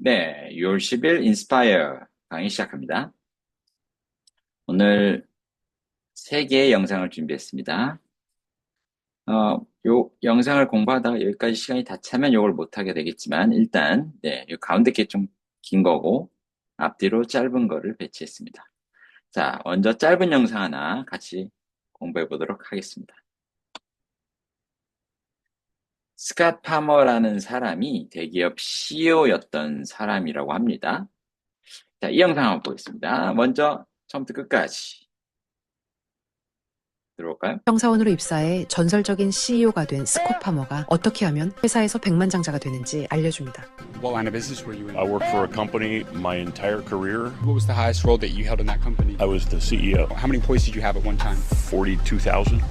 네, 6월 10일 인스파이어 강의 시작합니다. 오늘 3개의 영상을 준비했습니다. 요 영상을 공부하다가 여기까지 시간이 다 차면 요걸 못하게 되겠지만, 일단, 네, 요 가운데 게 좀 긴 거고, 앞뒤로 짧은 거를 배치했습니다. 자, 먼저 짧은 영상 하나 같이 공부해 보도록 하겠습니다. 스캇 파머라는 사람이 대기업 CEO였던 사람이라고 합니다. 자, 이 영상 한번 보겠습니다. 먼저 처음부터 끝까지 들어볼까요? 평사원으로 입사해 전설적인 CEO가 된 스콧 파머가 어떻게 하면 회사에서 백만장자가 되는지 알려줍니다. What line of business were you in? I worked for a company my entire career. What was the highest role that you held in that company? I was the CEO. How many employees did you have at one time? 42,000.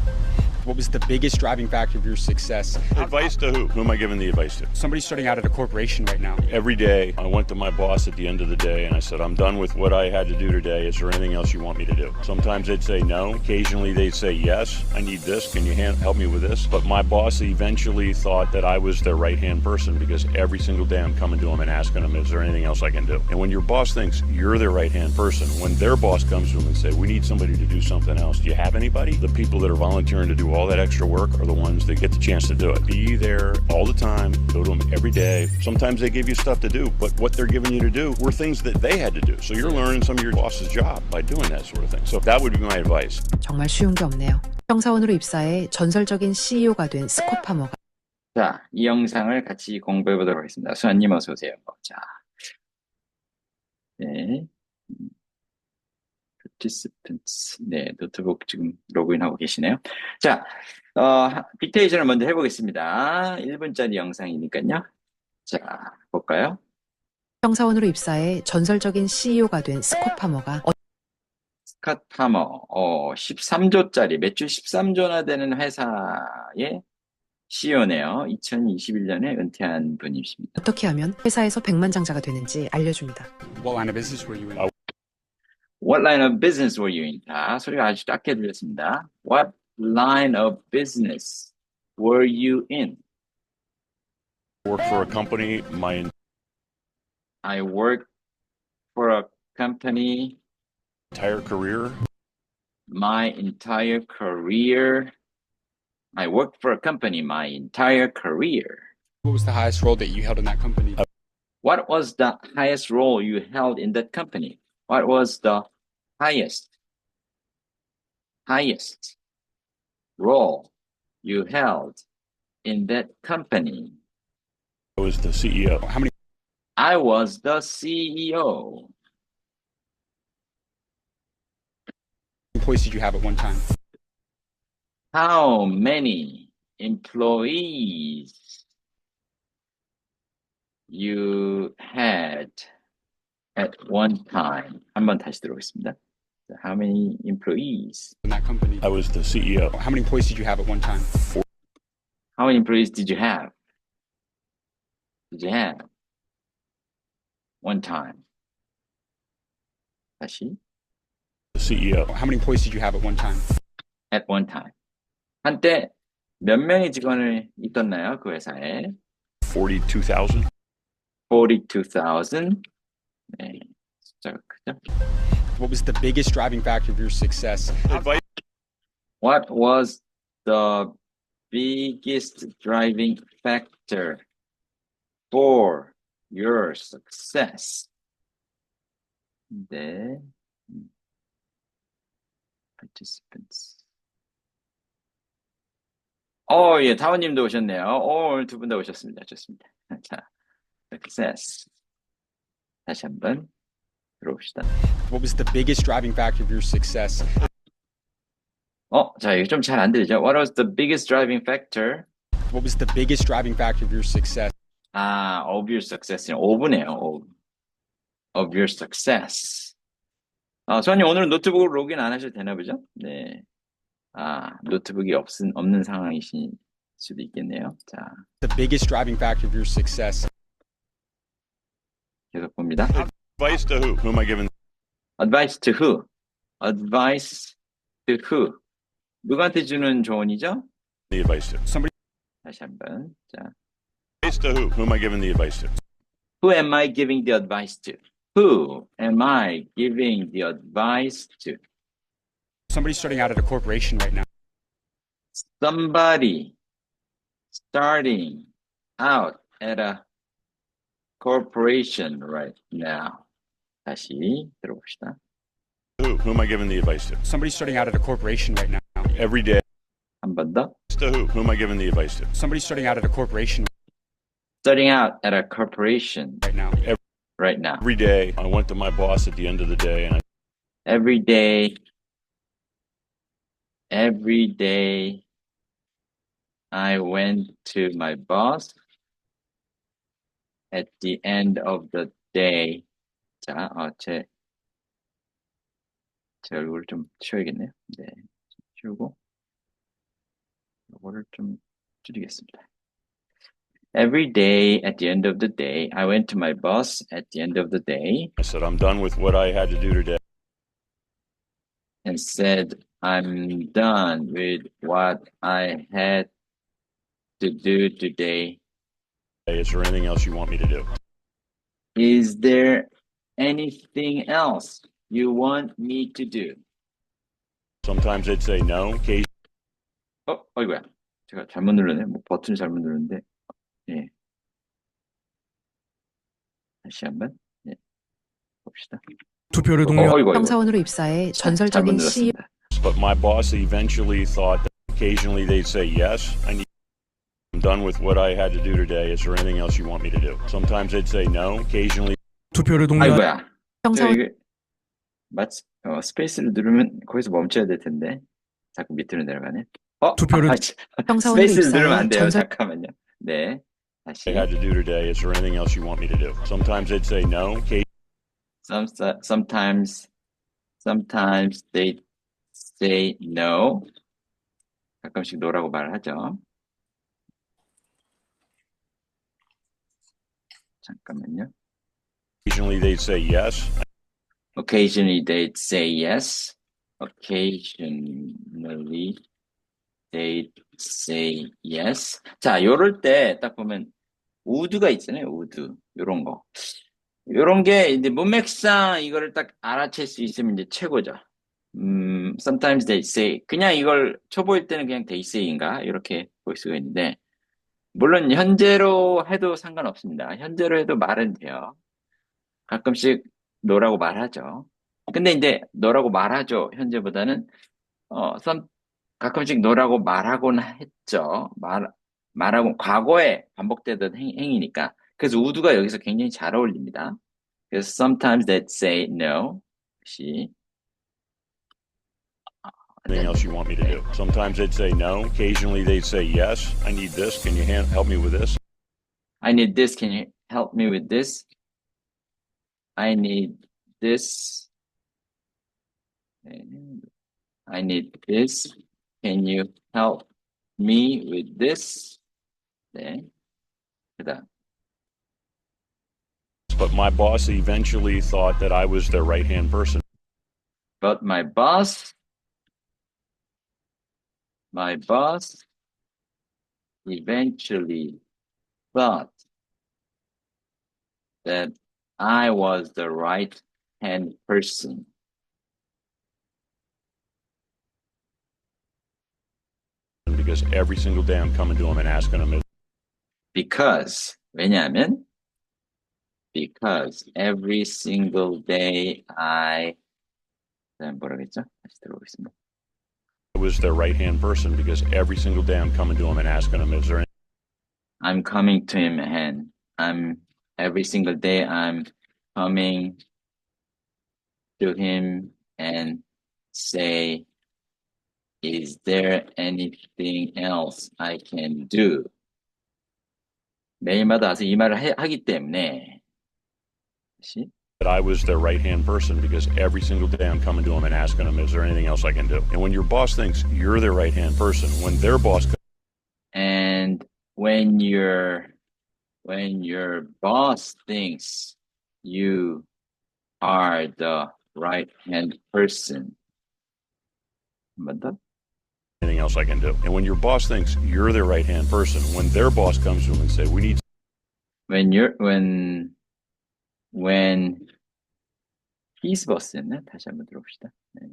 What was the biggest driving factor of your success? Advice to who? Who am I giving the advice to? Somebody starting out at a corporation right now. Every day, I went to my boss at the end of the day and I said, I'm done with what I had to do today. Is there anything else you want me to do? Sometimes they'd say no. Occasionally they'd say yes. I need this. Can you help me with this? But my boss eventually thought that I was their right-hand person because every single day I'm coming to him and asking him, is there anything else I can do? And when your boss thinks you're their right-hand person, when their boss comes to him and say, we need somebody to do something else, do you have anybody? The people that are volunteering to do all that extra work are the ones that get the chance to do it. Be there all the time, go to them every day. Sometimes they give you stuff to do, but what they're giving you to do were things that they had to do. So you're learning some of your boss's job by doing that sort of thing. So that would be my advice. 정말 쉬운 게 없네요. 평사원으로 입사해 전설적인 CEO가 된 스콧 파머가 자, 이 영상을 같이 공부해 보도록 하겠습니다. 수아님 어서 오세요. 자, 네, participants, 네, 노트북 지금 로그인하고 계시네요. 자, 빅테이션을 먼저 해보겠습니다. 1분짜리 영상이니까요. 자, 볼까요? 평사원으로 입사해 전설적인 CEO가 된 스콧 파머가 스캇 파머, 13조짜리, 매출 13조나 되는 회사의 CEO네요. 2021년에 은퇴한 분이십니다. 어떻게 하면 회사에서 백만장자가 되는지 알려줍니다. What line of business were you in? What line of business were you in? 자, 소리가 아주 작게 들렸습니다. What line of business were you in? Worked for a company I worked for a company entire career. my entire career. I worked for a company my entire career. What was the highest role that you held in that company? What was the highest role you held in that company? What was the highest role you held in that company? I was the CEO. How many I was the CEO. employees did you have at one time? How many employees you had at one time? 한번 다시 들어보겠습니다. How many employees? In that company? I was the CEO. How many employees did you have at one time? How many employees did you have? One time. 다시. The CEO. How many employees did you have at one time? At one time. 한때 몇 명의 직원을 있었나요? 그 회사에? 42,000. 42,000. 네, 숫자가 크죠? What was the biggest driving factor of your success? Advice. What was the biggest driving factor for your success? 네. Participants. 예, 타원님도 오셨네요. 오늘 두 분 다 오셨습니다. 좋습니다. 자, success. 다시 한번 들어봅시다. What was the biggest driving factor of your success? 자, 이거 좀 잘 안 들리죠? What was the biggest driving factor? What was the biggest driving factor of your success? Of your success. 오브네요. Of your success. 수아님, 오늘은 노트북으로 로그인 안 하셔도 되나 보죠? 네. 노트북이 없는 상황이실 수도 있겠네요. 자, The biggest driving factor of your success. 계속 봅니다. Advice to who? Who am I giving Advice to who? Advice to who? 누구한테 주는 조언이죠? the advice to? Somebody 다시 한번. 자, Advice to who? Who am I giving the advice to? Who am I giving the advice to? Who am I giving the advice to? Somebody starting out at a corporation right now. Somebody starting out at a corporation right now. 다시 들어봅시다. Who am I giving the advice to? Somebody starting out at a corporation right now. Every day. 한 번 더. To who? Who am I giving the advice to? Somebody starting out at a corporation Starting out at a corporation right now. right now. Every day, I went to my boss at the end of the day and I Every day, I went to my boss at the end of the day. 자, 제 얼굴을 좀 치워야겠네요. 네, 치우고 이거를 좀 줄이겠습니다. Every day, at the end of the day, I went to my boss at the end of the day said, I'm done with what I had to do today. and said, I'm done with what I had to do today. Is there anything else you want me to do? Is there anything else you want me to do? Sometimes they'd say no. Occasionally 어이구야. 제가 잘못 눌렀네. 뭐 버튼을 잘못 눌렀는데. 예. 다시 한번. 예. 봅시다. 투표를 어이구. 형사원으로 입사해 잘못 전설적인 CEO 눌렀습니다. But my boss eventually thought that occasionally they'd say yes. I'm done with what I had to do today. Is there anything else you want me to do? Sometimes they'd say no. Occasionally 투표를 독려한 아이고야. 형사원 이게 스페이스를 누르면 거기서 멈춰야 될 텐데. 자꾸 밑으로 내려가네. 투표를 형사원으로 스페이스를 누르면 안 입사해 돼요. 전설 잠깐만요. 네. 다시. I had to do today. Is there anything else you want me to do? Sometimes they'd say no. Sometimes they say no. 가끔씩 no라고 말을 하죠. 잠깐만요. Occasionally they'd say yes. Occasionally they'd say yes. Occasionally they'd say yes. 자, 요럴 때 딱 보면 would가 있잖아요. would. 요런 거. 요런 게 이제 문맥상 이거를 딱 알아챌 수 있으면 이제 최고죠. Sometimes they say. 그냥 이걸 초보일 때는 그냥 they say인가? 이렇게 볼 수가 있는데, 물론 현재로 해도 상관없습니다. 현재로 해도 말은 돼요. 가끔씩 no라고 말하죠. 근데 이제 no라고 말하죠. 현재보다는 가끔씩 no라고 말하곤 했죠. 말하고 과거에 반복되던 행위니까. 그래서 would가 여기서 굉장히 잘 어울립니다. 그래서 sometimes they'd say no. 혹시 Anything else you want me to do? Sometimes they'd say no. Occasionally they'd say yes. I need this. Can you help me with this? I need this. Can you help me with this? I need this. I need this. Can you help me with this? 네. 그다음. But my boss eventually thought that I was their right-hand person. But my boss eventually thought that I was the right-hand person. Because every single day I'm coming to him and asking him, 왜냐하면 because every single day 뭐라겠죠? 다시 들어보겠습니다. I was their right-hand person because every single day I'm coming to him and asking him, is there I'm coming to him and every single day I'm coming to him and say, is there anything else I can do? 매일마다 와서 이 말을 하기 때문에 다시 that I was their right-hand person because every single day I'm coming to him and asking him, is there anything else I can do? And when your boss thinks you're their right-hand person, when their boss and when your boss thinks you are the right-hand person, 한번 더. anything else I can do. And when your boss thinks you're their right-hand person, when their boss comes to them and say, we need when his boss였나? 다시 한번 들어봅시다. 네.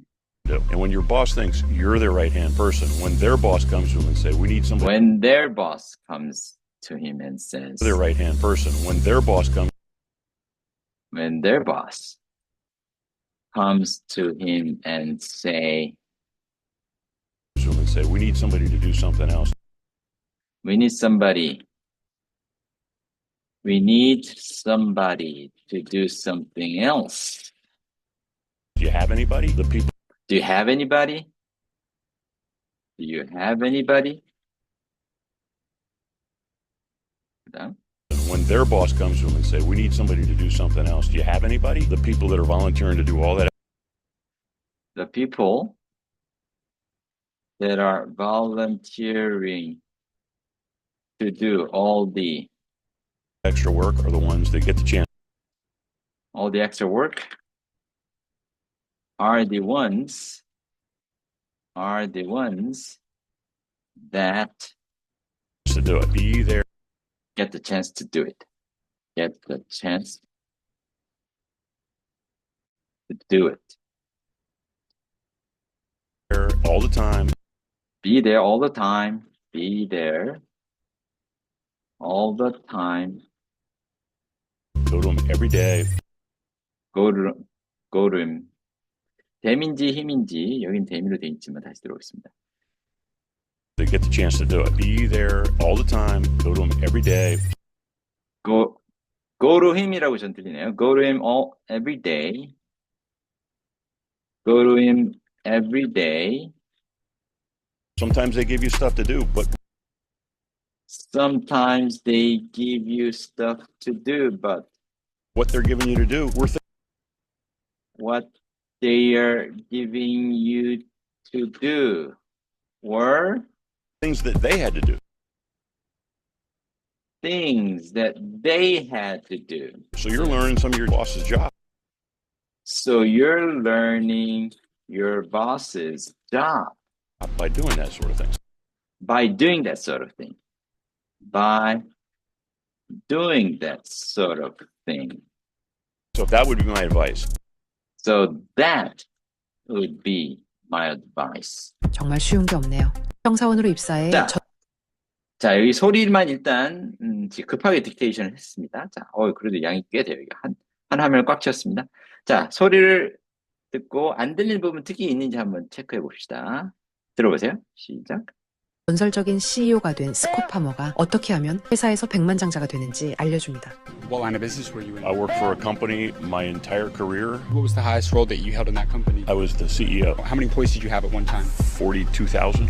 do. And when your boss thinks you're their right hand person, when their boss comes to them and say, we need somebody When their boss comes to him and says, their right hand person, when their boss comes when their boss comes to him and to them and say, we need somebody to do something else. we need somebody to do something else. Do you have anybody? The people Do you have anybody? Do you have anybody? 그다음, when their boss comes to them and say, we need somebody to do something else. Do you have anybody? The people that are volunteering to do all that the people that are volunteering to do all the extra work are the ones that get the chance extra work are the ones that to do it. Be there get the chance to do it. Get the chance to do it. all the time. Be there all the time. Be there all the time. Go to them every day. Go to him. 대민지 힘인지 여긴 대미로 돼 있지만 다시 들어오겠습니다. They get the chance to do it. Be there all the time. Go to them every day. Go to him이라고 전 들리네요. Go to him every day. Go to him every day. Sometimes they give you stuff to do, but Sometimes they give you stuff to do, but what they're giving you to do, what they are giving you to do were things that they had to do. things that they had to do. So you're learning some of your boss's job. So you're learning your boss's job By doing that sort of thing. by doing that sort of thing. By doing that sort of thing. So that would be my advice. So that would be my advice. 정말 쉬운 게 없네요. 형사원으로 입사해 자, 자, 여기 소리만 일단 지금 급하게 딕테이션을 했습니다. 자, 그래도 양이 꽤 돼요. 한 화면을 꽉 채웠습니다. 자, 소리를 듣고 안 들리는 부분 특이 있는지 한번 체크해 봅시다. 들어보세요. 시작. 전설적인 CEO가 된 스콧파머가 어떻게 하면 회사에서 백만장자가 되는지 알려줍니다. What line of business were you in? I worked for a company my entire career. What was the highest role that you held in that company? I was the CEO. How many employees did you have at one time? 42,000.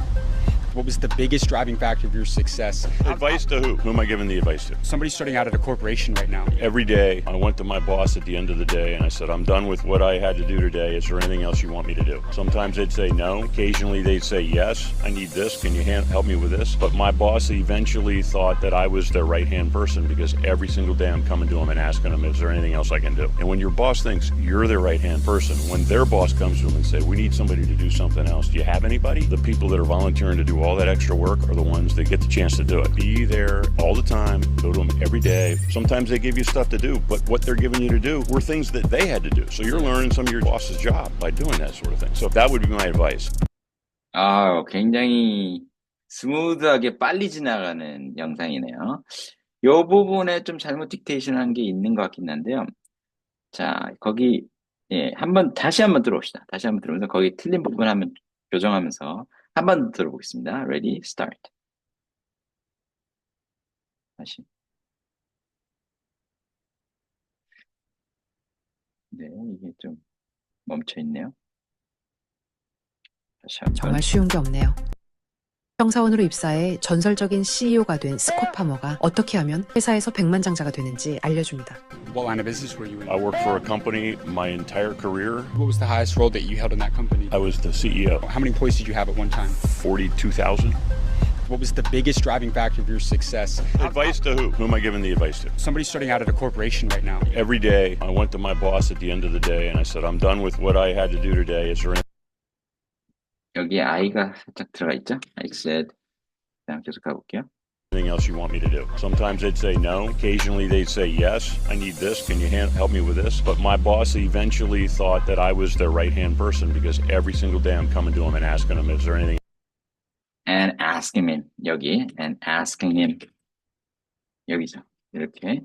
What was the biggest driving factor of your success? Advice to who? Who am I giving the advice to? Somebody starting out at a corporation right now. Every day, I went to my boss at the end of the day and I said, I'm done with what I had to do today. Is there anything else you want me to do? Sometimes they'd say no. Occasionally they'd say yes. I need this. Can you help me with this? But my boss eventually thought that I was their right-hand person because every single day I'm coming to them and asking them, is there anything else I can do? And when your boss thinks you're their right-hand person, when their boss comes to them and say, we need somebody to do something else, do you have anybody? The people that are volunteering to do all that extra work are the ones that get the chance to do it. Be there all the time. Go to them every day. Sometimes they give you stuff to do, but what they're giving you to do were things that they had to do. So you're learning some of your boss's job by doing that sort of thing. So that would be my advice. 굉장히 스무드하게 빨리 지나가는 영상이네요. 이 부분에 좀 잘못 딕테이션 한 게 있는 것 같긴 한데요. 자, 거기, 다시 한번 들어봅시다. 다시 한번 들어보면서 거기 틀린 부분 한번 교정하면서 한 번 들어보겠습니다. Ready, start. 다시. 네, 이게 좀 멈춰 있네요. 다시 한번. 정말 쉬운 게 없네요. 형사원으로 입사해 전설적인 CEO가 된 스콧파머가 어떻게 하면 회사에서 백만장자가 되는지 알려줍니다. What line of business were you in? I worked for a company my entire career. What was the highest role that you held in that company? I was the CEO. How many employees did you have at one time? 42,000. What was the biggest driving factor of your success? Advice to who? Who am I giving the advice to? Somebody starting out at a corporation right now. Every day, I went to my boss at the end of the day and I said, I'm done with what I had to do today. Is there anything 여기 I가 살짝 들어가 있죠? I said. 그다음 계속 가볼게요. anything else you want me to do. Sometimes they'd say no. Occasionally they'd say yes. I need this. Can you help me with this? But my boss eventually thought that I was their right-hand person because every single day I'm coming to him and asking him, is there anything and asking him 여기 and asking him 여기죠. 이렇게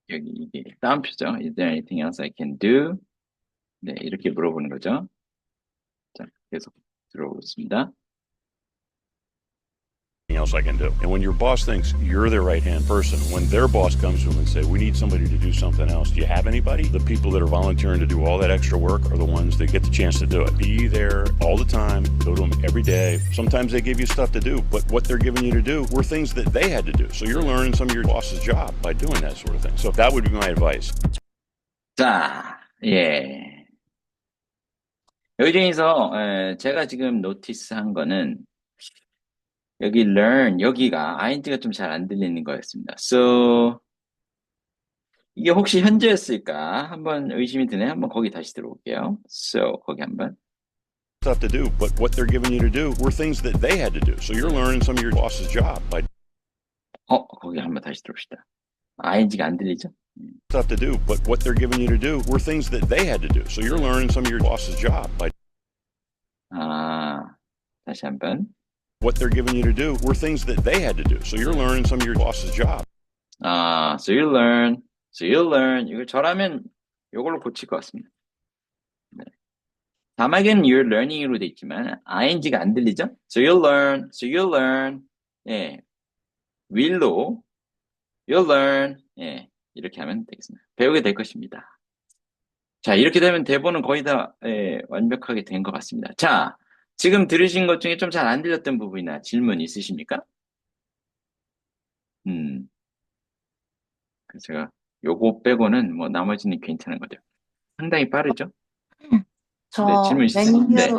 여기 이게 다운표죠. Is there anything else I can do? 네, 이렇게 물어보는 거죠. 자, 계속 들어오겠습니다. else I can do? And when your boss thinks you're their right-hand person, when their boss comes to them and say, we need somebody to do something else, do you have anybody? The people that are volunteering to do all that extra work are the ones that get the chance to do it. Be there all the time, go to them every day. Sometimes they give you stuff to do, but what they're giving you to do were things that they had to do. So you're learning some of your boss's job by doing that sort of thing. So that would be my advice. 자, 예. 여기 중에서 제가 지금 노티스한 거는 여기 learn 여기가 ing가 좀 잘 안 들리는 거였습니다. So 이게 혹시 현재였을까? 한번 의심이 드네. 한번 거기 다시 들어볼게요. So 거기 한번. Stuff to do, but what they're giving you to do were things that they had to do. So you're learning some of your boss's job by 거기 한번 다시 들어봅시다. ing가 안 들리죠? stuff to do, but what they're giving you to do were things that they had to do. So you're learning some of your boss's job by 다시 한번. what they're giving you to do were things that they had to do. So you're learning some of your boss's job. So you learn. 이거 저라면 이걸로 고칠 것 같습니다. 네. 자막에는 you're learning으로 돼 있지만 ing가 안 들리죠? So you learn. 예. will로 you learn. 예. 이렇게 하면 되겠습니다. 배우게 될 것입니다. 자, 이렇게 되면 대본은 거의 다 완벽하게 된 것 같습니다. 자, 지금 들으신 것 중에 좀 잘 안 들렸던 부분이나 질문 있으십니까? 그래서 제가 요거 빼고는 뭐 나머지는 괜찮은 거죠. 상당히 빠르죠? 저 네, 질문 있으세요? 메뉴 네.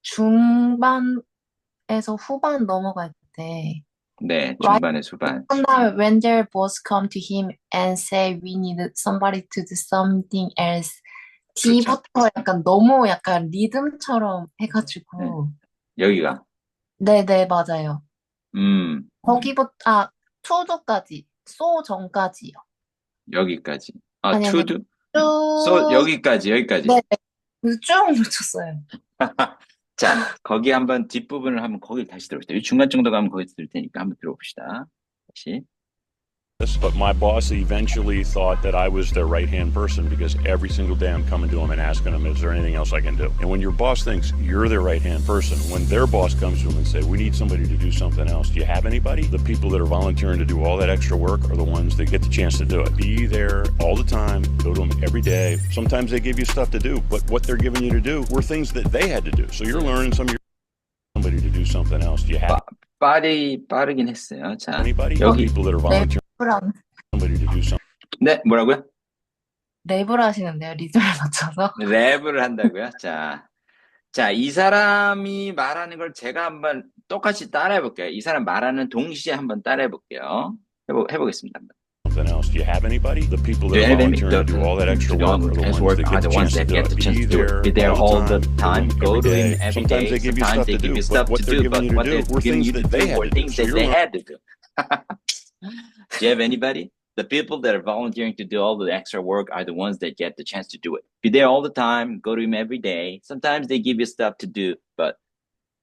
중반에서 후반 넘어갈 때 네, 중반에 수반. 한 다음에 when their boss come to him and say we need somebody to do something else D부터 약간 너무 약간 리듬처럼 해가지고 여기가. 네네 맞아요. 거기부터 투두까지 so 전까지요. 여기까지. 아니, to do? 쭉 여기까지. 네, 쭉 놓쳤어요. 자, 거기 한번 뒷부분을 한번 거기 다시 들어봅시다. 이 중간 정도 가면 거기서 들을 테니까 한번 들어봅시다. 다시. But my boss eventually thought that I was their right-hand person because every single day I'm coming to him and asking him, is there anything else I can do? And when your boss thinks you're their right-hand person, when their boss comes to him and say, we need somebody to do something else, do you have anybody? The people that are volunteering to do all that extra work are the ones that get the chance to do it. Be there all the time, go to them every day. Sometimes they give you stuff to do, but what they're giving you to do were things that they had to do. So you're learning some of your somebody to do something else. Do you have 빠르긴 했어요. 자, anybody? 여기. People that are volunteering somebody to do something. 네, 뭐라고요? 랩을 하시는데요, 리듬을 맞춰서. 랩을 한다고요? 자, 이 사람이 말하는 걸 제가 한번 똑같이 따라해 볼게요. 이 사람 말하는 동시에 한번 따라해 볼게요. 해보겠습니다. Something else. Do you have anybody? The people that are volunteering to do all that extra work are the ones that get the chance to do it. Be there all the time. Go to him every Sometimes day. they give you Sometimes stuff they to give do, you stuff but what to they're do, but giving what you to they're do were giving things you to that they do had were to do. things So that you're they learning. had to do. Do you have anybody? The people that are volunteering to do all the extra work are the ones that get the chance to do it. Be there all the time. Go to him every day. Sometimes they give you stuff to do, but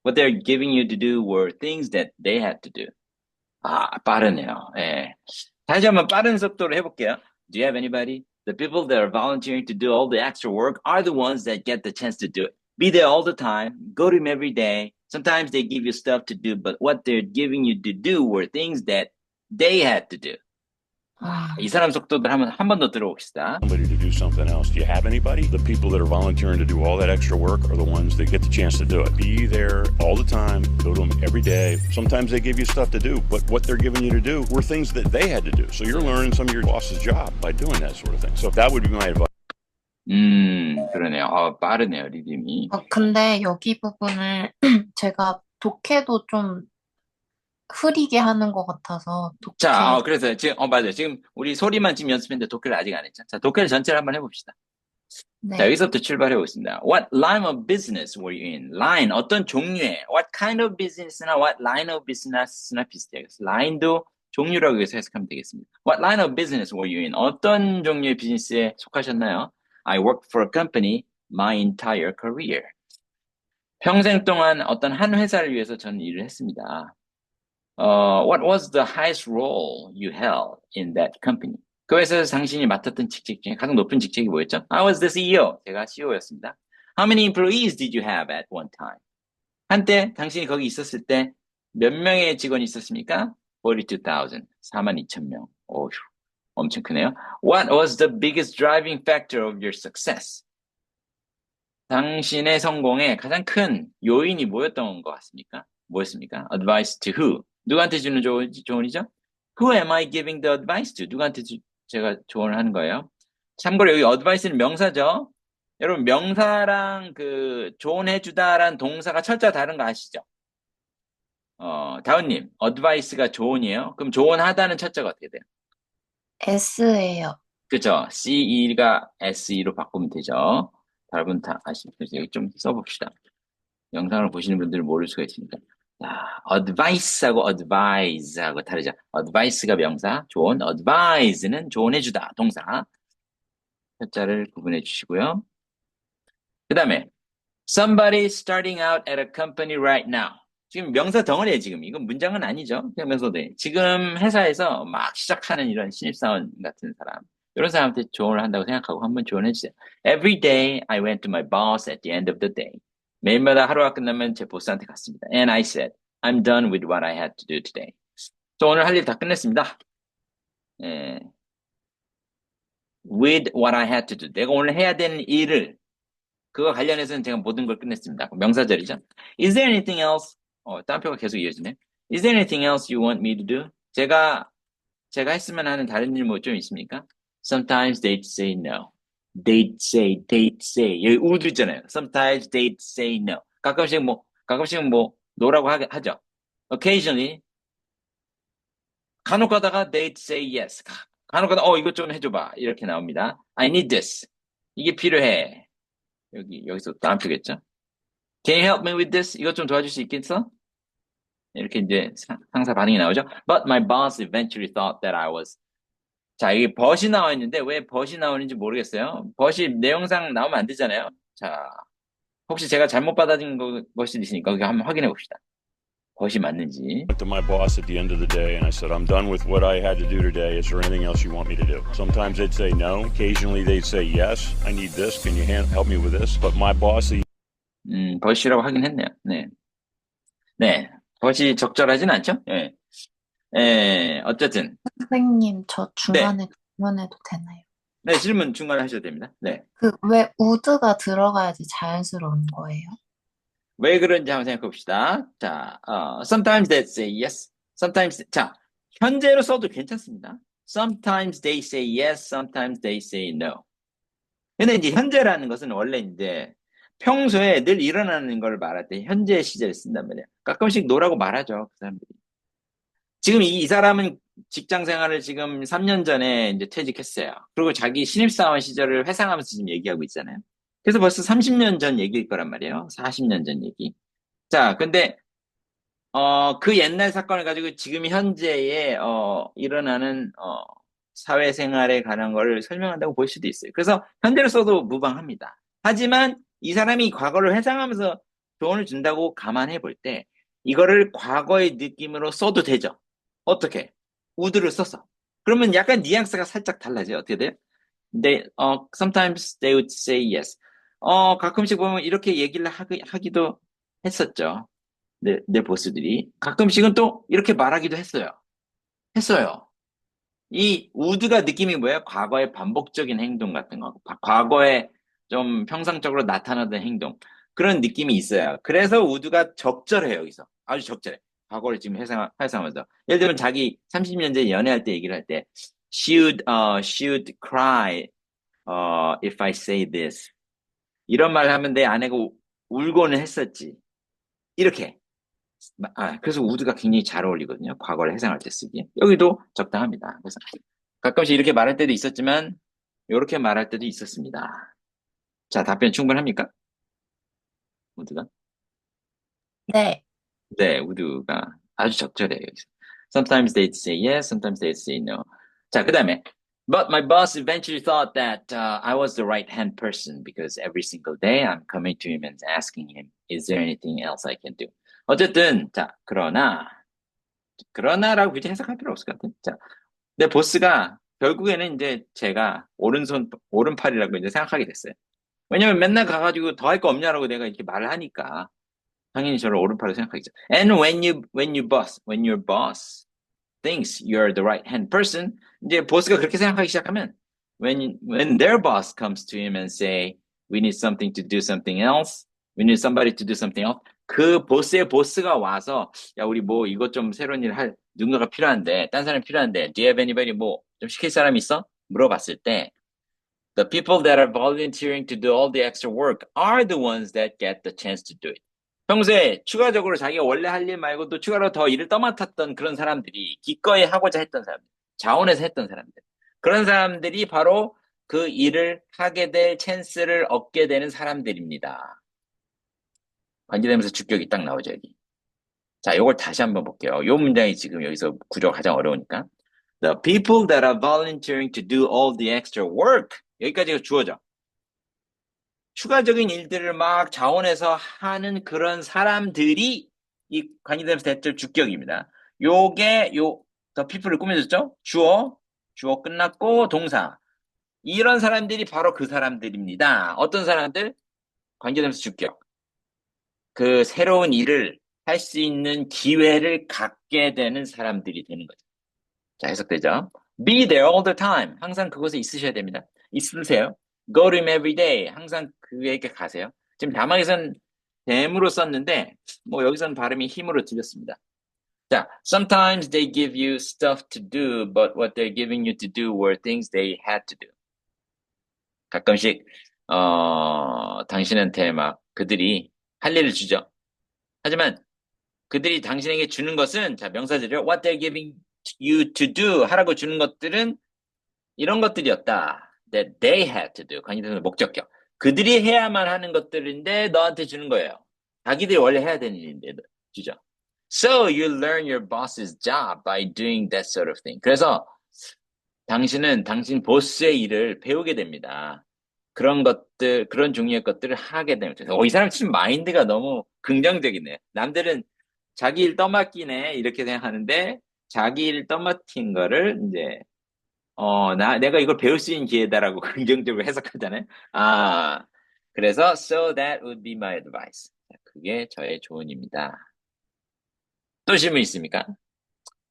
what they're giving you to do were things that they had to do. 빠르네요. 예. 다시 한번 빠른 속도로 해볼게요. Do you have anybody? The people that are volunteering to do all the extra work are the ones that get the chance to do it. Be there all the time. Go to him every day. Sometimes they give you stuff to do, but what they're giving you to do were things that they had to do. 이 사람 속도를 한 번 더 들어봅시다. Somebody to do something else. Do you have anybody? The people that are volunteering to do all that extra work are the ones that get the chance to do it. Be there all the time. Go to them every day. Sometimes they give you stuff to do, but what they're giving you to do were things that they had to do. So you're learning some of your boss's job by doing that sort of thing. So that would be my advice. 그러네요. 빠르네요, 리듬이. 근데 여기 부분을 제가 독해도 좀 흐리게 하는 것 같아서 독해. 자, 그래서 지금 맞아요. 지금 우리 소리만 지금 연습했는데 독해를 아직 안 했죠. 자, 독해를 전체를 한번 해봅시다. 네. 자, 여기서부터 출발해 보겠습니다. What line of business were you in? line, 어떤 종류의, what kind of business나 what line of business나 비슷해요. 그래서 line도 종류라고 해서 해석하면 되겠습니다. What line of business were you in? 어떤 종류의 비즈니스에 속하셨나요? I worked for a company my entire career. 평생 동안 어떤 한 회사를 위해서 저는 일을 했습니다. What was the highest role you held in that company? 그 회사에서 당신이 맡았던 직책 중에 가장 높은 직책이 뭐였죠? I was the CEO. 제가 CEO였습니다. How many employees did you have at one time? 한때 당신이 거기 있었을 때 몇 명의 직원이 있었습니까? 42,000. 42,000명. 어휴, 엄청 크네요. What was the biggest driving factor of your success? 당신의 성공의 가장 큰 요인이 뭐였던 것 같습니까? 뭐였습니까? Advice to who? 누구한테 주는 조언이죠? Who am I giving the advice to? 누구한테 제가 조언을 하는 거예요? 참고로 여기 advice는 명사죠? 여러분 명사랑 그 조언해주다라는 동사가 철자 다른 거 아시죠? 다운님, advice가 조언이에요? 그럼 조언하다는 철자가 어떻게 돼요? S예요. 그죠? CE가 SE로 바꾸면 되죠? 여러분 다 아시죠? 여기 좀 써봅시다. 영상을 보시는 분들은 모를 수가 있으니까. 자, advice하고 advise하고 다르죠. advice가 명사, 조언, advise는 조언해주다, 동사. 철자를 구분해 주시고요. 그 다음에 somebody starting out at a company right now. 지금 명사 덩어리에 지금 이건 문장은 아니죠. 그냥 명사들. 지금 회사에서 막 시작하는 이런 신입사원 같은 사람. 이런 사람한테 조언을 한다고 생각하고 한번 조언해 주세요. Every day I went to my boss at the end of the day. 매일마다 하루가 끝나면 제 보스한테 갔습니다. And I said, I'm done with what I had to do today. 저 오늘 할 일 다 끝냈습니다. 예. With what I had to do. 내가 오늘 해야 되는 일을 그거 관련해서는 제가 모든 걸 끝냈습니다. 명사절이죠. Is there anything else? 따옴표가 계속 이어지네. Is there anything else you want me to do? 제가 했으면 하는 다른 일 뭐 좀 있습니까? Sometimes they'd say no. They'd say. 여기 우드 있잖아요. Sometimes they'd say no. 가끔씩 뭐, no라고 하죠. Occasionally, 간혹 가다가 they'd say yes. 간혹 가다가, 이것 좀 해줘봐. 이렇게 나옵니다. I need this. 이게 필요해. 여기서 따옴표겠죠? Can you help me with this? 이것 좀 도와줄 수 있겠어? 이렇게 이제 상사 반응이 나오죠. But my boss eventually thought that I was. 자, 여기 but이 나와 있는데 왜 but이 나오는지 모르겠어요. but이 내용상 나오면 안 되잖아요. 자, 혹시 제가 잘못 받아진 것이 있으니까 그거 한번 확인해 봅시다. but이 맞는지. Went to my boss at the end of the day and I said, I'm done with what I had to do today. Is there anything else you want me to do? Sometimes they'd say no. Occasionally they'd say yes. I need this. Can you help me with this? But my boss. but이라고 하긴 했네요. 네. 네. but이 적절하진 않죠? 예. 예, 어쨌든. 선생님, 저 중간에 질문해도 되나요? 네, 질문 중간에 하셔도 됩니다. 네. 왜 would가 들어가야지 자연스러운 거예요? 왜 그런지 한번 생각해 봅시다. 자, sometimes they say yes. Sometimes, 자, 현재로 써도 괜찮습니다. Sometimes they say yes. Sometimes they say no. 근데 이제 현재라는 것은 원래 이제 평소에 늘 일어나는 걸 말할 때 현재 시제를 쓴단 말이에요. 가끔씩 no라고 말하죠. 그 사람들이. 지금 이 사람은 직장 생활을 지금 3년 전에 이제 퇴직했어요. 그리고 자기 신입사원 시절을 회상하면서 지금 얘기하고 있잖아요. 그래서 벌써 30년 전 얘기일 거란 말이에요. 40년 전 얘기. 자, 근데, 그 옛날 사건을 가지고 지금 현재에, 일어나는, 사회생활에 관한 걸 설명한다고 볼 수도 있어요. 그래서 현재를 써도 무방합니다. 하지만 이 사람이 과거를 회상하면서 조언을 준다고 감안해 볼 때, 이거를 과거의 느낌으로 써도 되죠. 어떻게? would를 써서. 그러면 약간 뉘앙스가 살짝 달라져요. 어떻게 돼요? Sometimes they would say yes. 가끔씩 보면 이렇게 얘기를 하기도 했었죠. 내 보스들이. 가끔씩은 또 이렇게 말하기도 했어요. 이 would가 느낌이 뭐예요? 과거의 반복적인 행동 같은 거. 과거에 좀 평상적으로 나타나던 행동. 그런 느낌이 있어요. 그래서 would가 적절해요, 여기서. 아주 적절해. 과거를 지금 회상하면서. 예를 들면 자기 30년 전에 연애할 때 얘기를 할 때, she would cry, if I say this. 이런 말을 하면 내 아내가 울고는 했었지. 이렇게. 그래서 would가 굉장히 잘 어울리거든요. 과거를 회상할 때 쓰기. 여기도 적당합니다. 그래서 가끔씩 이렇게 말할 때도 있었지만, 이렇게 말할 때도 있었습니다. 자, 답변 충분합니까? 모두가? 네. 네, 모두가 아주 적절해요. 여기서. Sometimes they'd say yes, sometimes they'd say no. 자, 그 다음에 But my boss eventually thought that I was the right-hand person because every single day I'm coming to him and asking him, is there anything else I can do? 어쨌든 자, 그러나라고 굳이 해석할 필요 없을 것 같아요. 자, 내 보스가 결국에는 이제 제가 오른팔이라고 이제 생각하게 됐어요. 왜냐면 맨날 가가지고 더 할 거 없냐라고 내가 이렇게 말을 하니까 당연히 저를 오른팔로 생각하겠죠. And when your boss thinks you're the right hand person, 이제 보스가 그렇게 생각하기 시작하면 when their boss comes to him and say, we need something to do something else, we need somebody to do something else, 그 보스의 보스가 와서 야 우리 뭐 이것 좀 새로운 일 할 누군가가 필요한데 딴 사람이 필요한데 do you have anybody 뭐 좀 시킬 사람 있어? 물어봤을 때 the people that are volunteering to do all the extra work are the ones that get the chance to do it. 평소에 추가적으로 자기가 원래 할 일 말고도 추가로 더 일을 떠맡았던 그런 사람들이 기꺼이 하고자 했던 사람들, 자원해서 했던 사람들. 그런 사람들이 바로 그 일을 하게 될 찬스를 얻게 되는 사람들입니다. 관계되면서 주격이 딱 나오죠, 여기. 자, 요걸 다시 한번 볼게요. 요 문장이 지금 여기서 구조가 가장 어려우니까. The people that are volunteering to do all the extra work. 여기까지가 주어져. 추가적인 일들을 막 자원해서 하는 그런 사람들이 이 관계되면서 대절 주격입니다. 요게 the people을 꾸며줬죠? 주어 끝났고 동사. 이런 사람들이 바로 그 사람들입니다. 어떤 사람들? 관계되면서 주격. 그 새로운 일을 할 수 있는 기회를 갖게 되는 사람들이 되는 거죠. 자, 해석되죠? Be there all the time. 항상 그곳에 있으셔야 됩니다. 있으세요. Go to him every day. 항상 그에게 가세요. 지금 자막에선 them으로 썼는데 뭐 여기서는 발음이 힘으로 들렸습니다. 자, sometimes they give you stuff to do, but what they're giving you to do were things they had to do. 가끔씩 당신한테 막 그들이 할 일을 주죠. 하지만 그들이 당신에게 주는 것은 자, 명사들이요. What they're giving you to do 하라고 주는 것들은 이런 것들이었다. That they had to do. 관계대명사 목적격. 그들이 해야만 하는 것들인데 너한테 주는 거예요. 자기들이 원래 해야 되는 일인데 주죠. So you learn your boss's job by doing that sort of thing. 그래서 당신은 당신 보스의 일을 배우게 됩니다. 그런 것들, 그런 종류의 것들을 하게 됩니다. 이 사람 지금 마인드가 너무 긍정적이네요. 남들은 자기 일 떠맡기네 이렇게 생각하는데 자기 일 떠맡긴 거를 이제 내가 이걸 배울 수 있는 기회다라고 긍정적으로 해석하잖아요. 아, 그래서 so that would be my advice. 그게 저의 조언입니다. 또 질문 있습니까?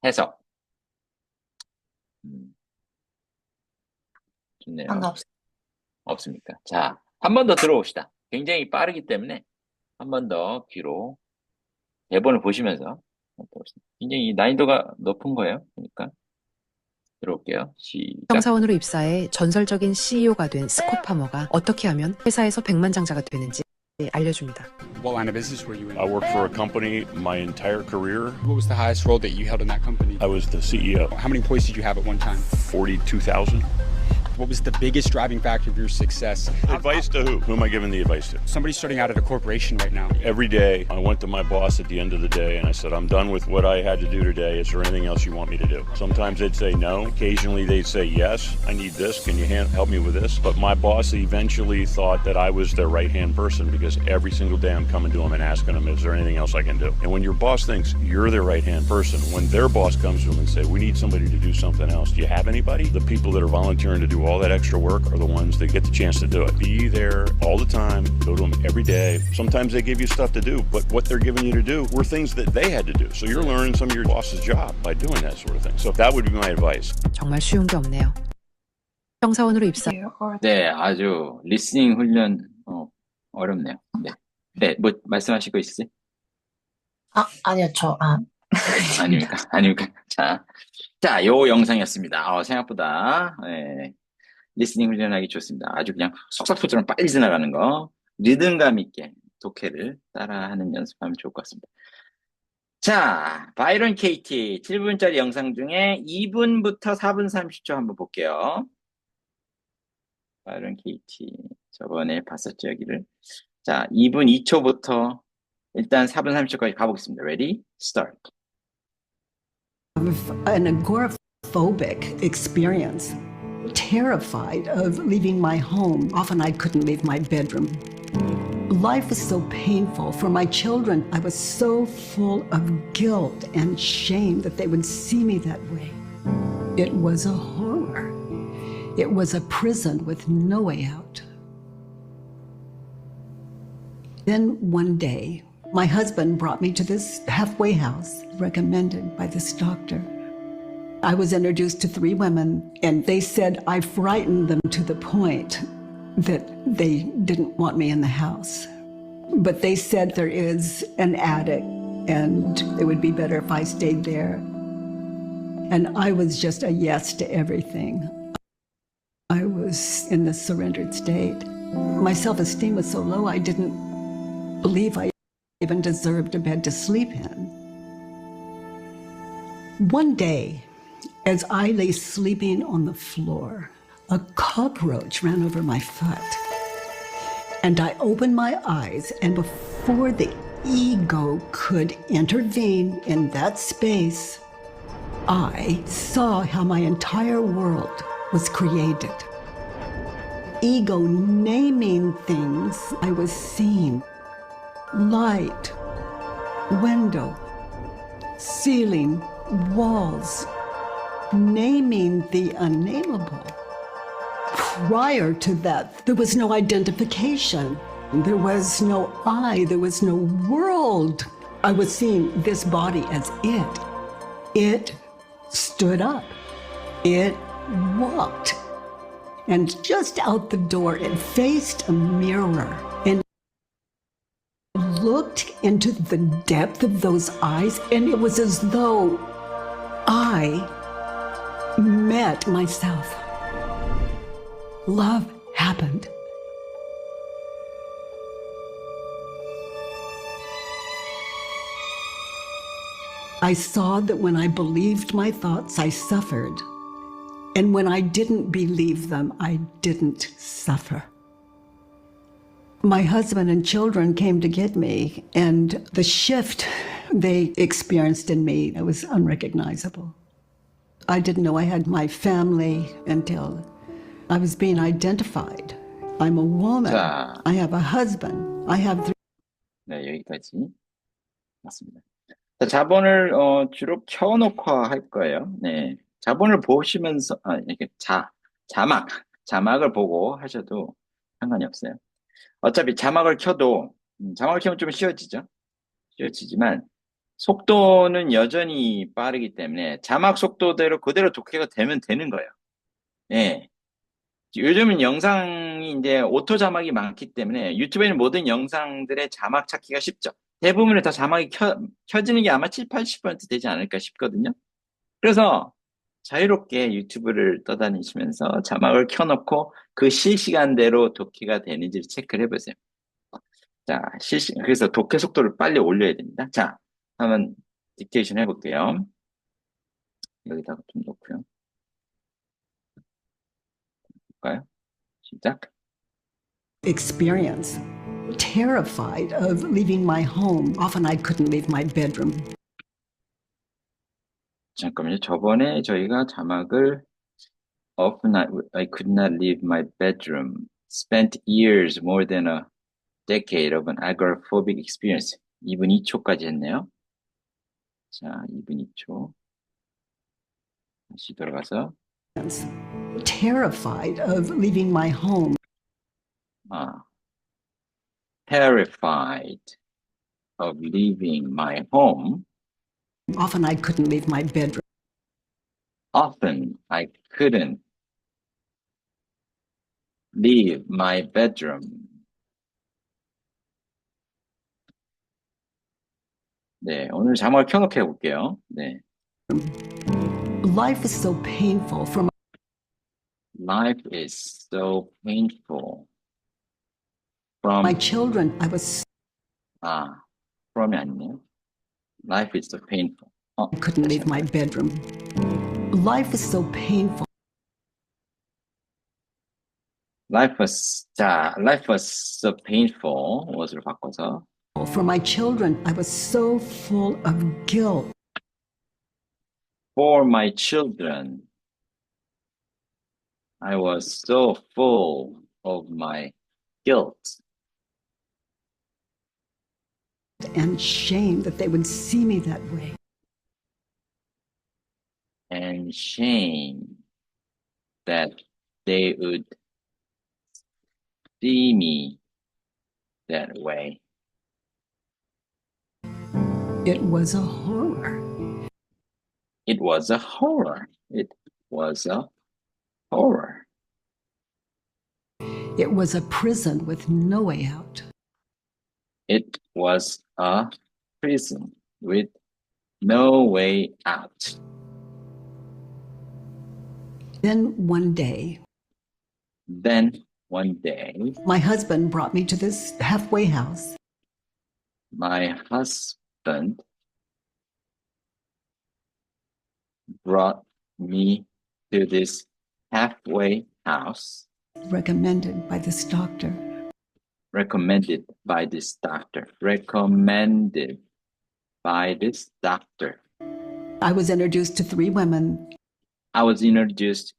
해석. 좋네요. 없습니까? 자, 한 번 더 들어봅시다. 굉장히 빠르기 때문에 한 번 더 귀로 대본을 보시면서 들어봅시다. 굉장히 난이도가 높은 거예요. 그러니까 들어올게요. 시작. 평사원으로 입사해 전설적인 CEO가 된 스콧 파머가 어떻게 하면 회사에서 백만장자가 되는지 알려줍니다. What line of business were you in? I worked for a company my entire career. What was the highest role that you held in that company? I was the CEO. How many employees did you have at one time? 42,000. What was the biggest driving factor of your success? Advice to who? Who am I giving the advice to? Somebody starting out at a corporation right now. Every day, I went to my boss at the end of the day and I said, I'm done with what I had to do today. Is there anything else you want me to do? Sometimes they'd say no. Occasionally they'd say yes. I need this. Can you help me with this? But my boss eventually thought that I was their right-hand person because every single day I'm coming to him and asking him, is there anything else I can do? And when your boss thinks you're their right-hand person, when their boss comes to him and say, we need somebody to do something else, do you have anybody? The people that are volunteering to do all that extra work are the ones that get the chance to do it. Be there all the time. Go to them every day. Sometimes they give you stuff to do, but what they're giving you to do were things that they had to do. So you're learning some of your boss's job by doing that sort of thing. So that would be my advice. 정말 쉬운 게 없네요. 평사원으로 입사. 네, 아주 리스닝 훈련 어렵네요. 네, 네, 뭐 말씀하실 거 있으세요? 아니요, 아닙니까? 자, 요 영상이었습니다. 생각보다 리스닝 훈련하기 좋습니다. 아주 그냥 속사포처럼 빨리 지나가는 거, 리듬감 있게 독해를 따라하는 연습하면 좋을 것 같습니다. 자, 바이런 KT 7분짜리 영상 중에 2분부터 4분 30초 한번 볼게요. 빠른 KT. 저번에 봤었죠, 여기를. 자, 2분 2초부터 일단 4분 30초까지 가보겠습니다. Ready? Start. An agoraphobic experience. Terrified of leaving my home. Often I couldn't leave my bedroom. Life was so painful. For my children, I was so full of guilt and shame that they would see me that way. It was a horror. It was a prison with no way out. Then one day, my husband brought me to this halfway house recommended by this doctor. I was introduced to 3 women, and they said I frightened them to the point that they didn't want me in the house. But they said there is an attic, and it would be better if I stayed there. And I was just a yes to everything. I was in this surrendered state. My self-esteem was so low, I didn't believe I even deserved a bed to sleep in. One day, as I lay sleeping on the floor, a cockroach ran over my foot. And I opened my eyes, and before the ego could intervene in that space, I saw how my entire world was created. Ego naming things I was seeing. Light, window, ceiling, walls, naming the unnameable. Prior to that, there was no identification. There was no I, there was no world. I was seeing this body as it. It stood up. It walked. And just out the door, it faced a mirror and looked into the depth of those eyes, and it was as though I met myself. Love happened. I saw that when I believed my thoughts, I suffered. And when I didn't believe them, I didn't suffer. My husband and children came to get me, and the shift they experienced in me, it was unrecognizable. I didn't know I had my family until I was being identified. I'm a woman. 자. I have a husband. I have 3 네, 여기까지 맞습니다. 자, 자본을 주로 켜놓고 할 거예요. 네, 자본을 보시면서 이렇게 자막을 보고 하셔도 상관이 없어요. 어차피 자막을 켜도 자막을 켜면 좀 쉬워지죠. 쉬워지지만 속도는 여전히 빠르기 때문에 자막 속도대로 그대로 독해가 되면 되는 거예요. 예. 요즘은 영상이 이제 오토 자막이 많기 때문에 유튜브에는 모든 영상들의 자막 찾기가 쉽죠. 대부분의 다 자막이 켜지는 게 아마 70~80% 되지 않을까 싶거든요. 그래서 자유롭게 유튜브를 떠다니시면서 자막을 켜놓고 그 실시간대로 독해가 되는지를 체크를 해보세요. 자, 그래서 독해 속도를 빨리 올려야 됩니다. 자, 한번 딕테이션 해볼게요. 여기다가 좀 놓고요. 볼까요? 시작. experience. Terrified of leaving my home. Often I couldn't leave my bedroom. 잠깐만요. 저번에 저희가 자막을 Often I could not leave my bedroom. Spent years, more than a decade of an agoraphobic experience. 2분 2초까지 했네요. 자, 2분 2초. 다시 돌아가서 Terrified of leaving my home. Terrified of leaving my home. Often I couldn't leave my bedroom. Often I couldn't leave my bedroom. 네, 오늘 자막을 켜놓고 해볼게요. 네. Life is so painful. For Life is so painful. From, my children, I was from이 아니네요. Life is so painful. I couldn't leave my bedroom. Life is so painful. life was so painful. was로 바꿔서. For my children, I was so full of guilt. For my children, I was so full of my guilt And shame that they would see me that way. and shame that they would see me that way. It was a horror. It was a horror. It was a horror. It was a prison with no way out. It was a prison with no way out. Then one day, Then one day, my husband brought me to this halfway house. my husband brought me to this halfway house Recommended by this doctor. recommended by this doctor. Recommended by this doctor. I was introduced to 3 women. I was introduced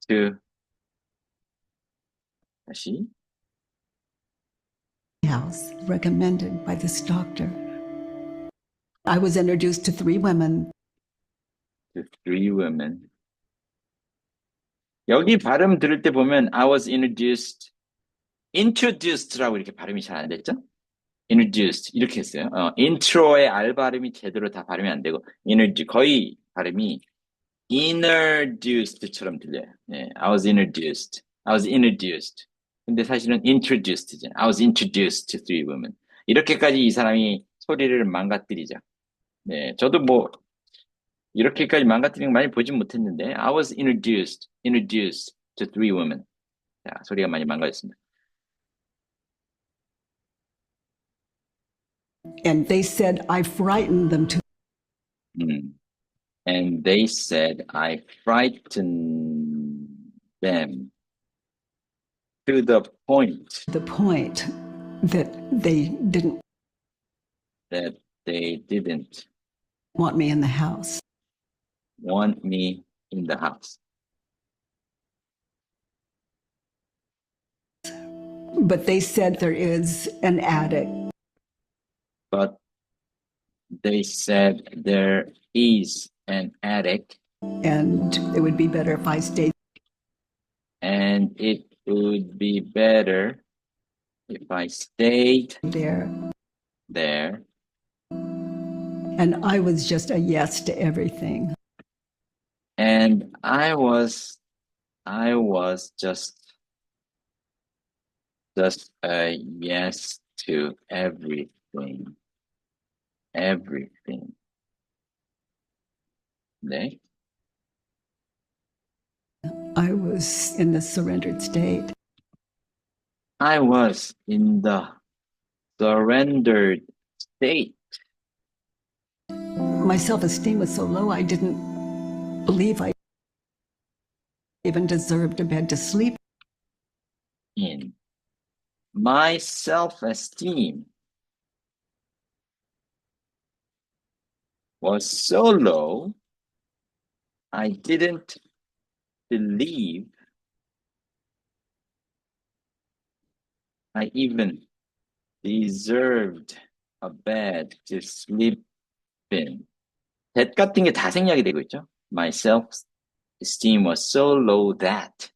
to 다시 House recommended by this doctor. I was introduced to 3 women. to 3 women. 여기 발음 들을 때 보면 I was introduced라고 이렇게 발음이 잘 안 됐죠? introduced 이렇게 했어요. intro의 R 발음이 제대로 다 발음이 안 되고 거의 발음이 introduced처럼 들려요. 네, I was introduced. 근데 사실은 introduced죠. I was introduced to 3 women. 이렇게까지 이 사람이 소리를 망가뜨리죠. 네, 저도 뭐 이렇게까지 망가뜨리는 거 많이 보진 못했는데 I was introduced to 3 women. 자, 소리가 많이 망가졌습니다. And they said I frightened them to And they said I frightened them to the point the point that they didn't that they didn't want me in the house. want me in the house. But they said there is an attic. But they said there is an attic And it would be better if I stayed and it would be better if I stayed there. there. And I was just a yes to everything. And I was just a yes to everything. Everything. 네. I was in the surrendered state. I was in the surrendered state. My self-esteem was so low, I didn't believe I even deserved a bed to sleep In my self-esteem was so low, I didn't believe I even deserved a bed to sleep in. that 같은 게 다 생략이 되고 있죠. My self-esteem was so low that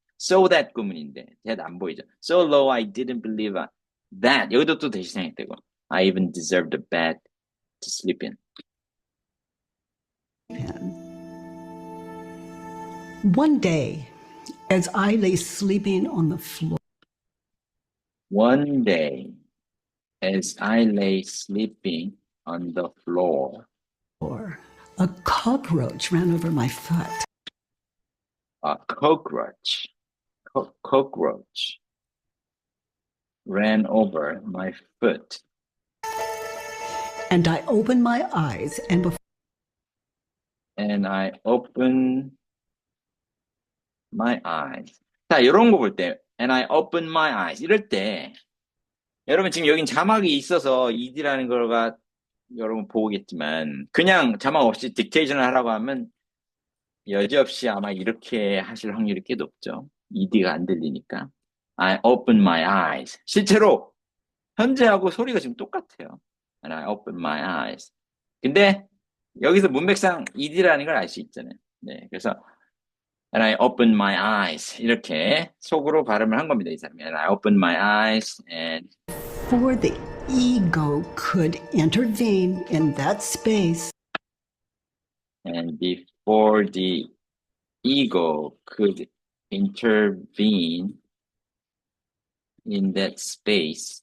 구문인데 that 안 보이죠. So low I didn't believe that 여기도 또 대신 생략되고 I even deserved a bed to sleep in. One day, as I lay sleeping on the floor, One day, as I lay sleeping on the floor, a cockroach ran over my foot. a cockroach ran over my foot. And I opened my eyes, and and I open my eyes. 자, 이런 거 볼 때, and I open my eyes. 이럴 때, 여러분 지금 여긴 자막이 있어서 ed라는 거가 여러분 보겠지만, 그냥 자막 없이 딕테이션을 하라고 하면 여지없이 아마 이렇게 하실 확률이 꽤 높죠. ed가 안 들리니까. I open my eyes. 실제로 현재하고 소리가 지금 똑같아요. And I open my eyes. 근데 여기서 문맥상 ed라는 걸 알 수 있잖아요. 네, 그래서 And I open my eyes. 이렇게 속으로 발음을 한 겁니다, 이 사람이. And I open my eyes and Before the ego could intervene in that space, before the ego could intervene in that space,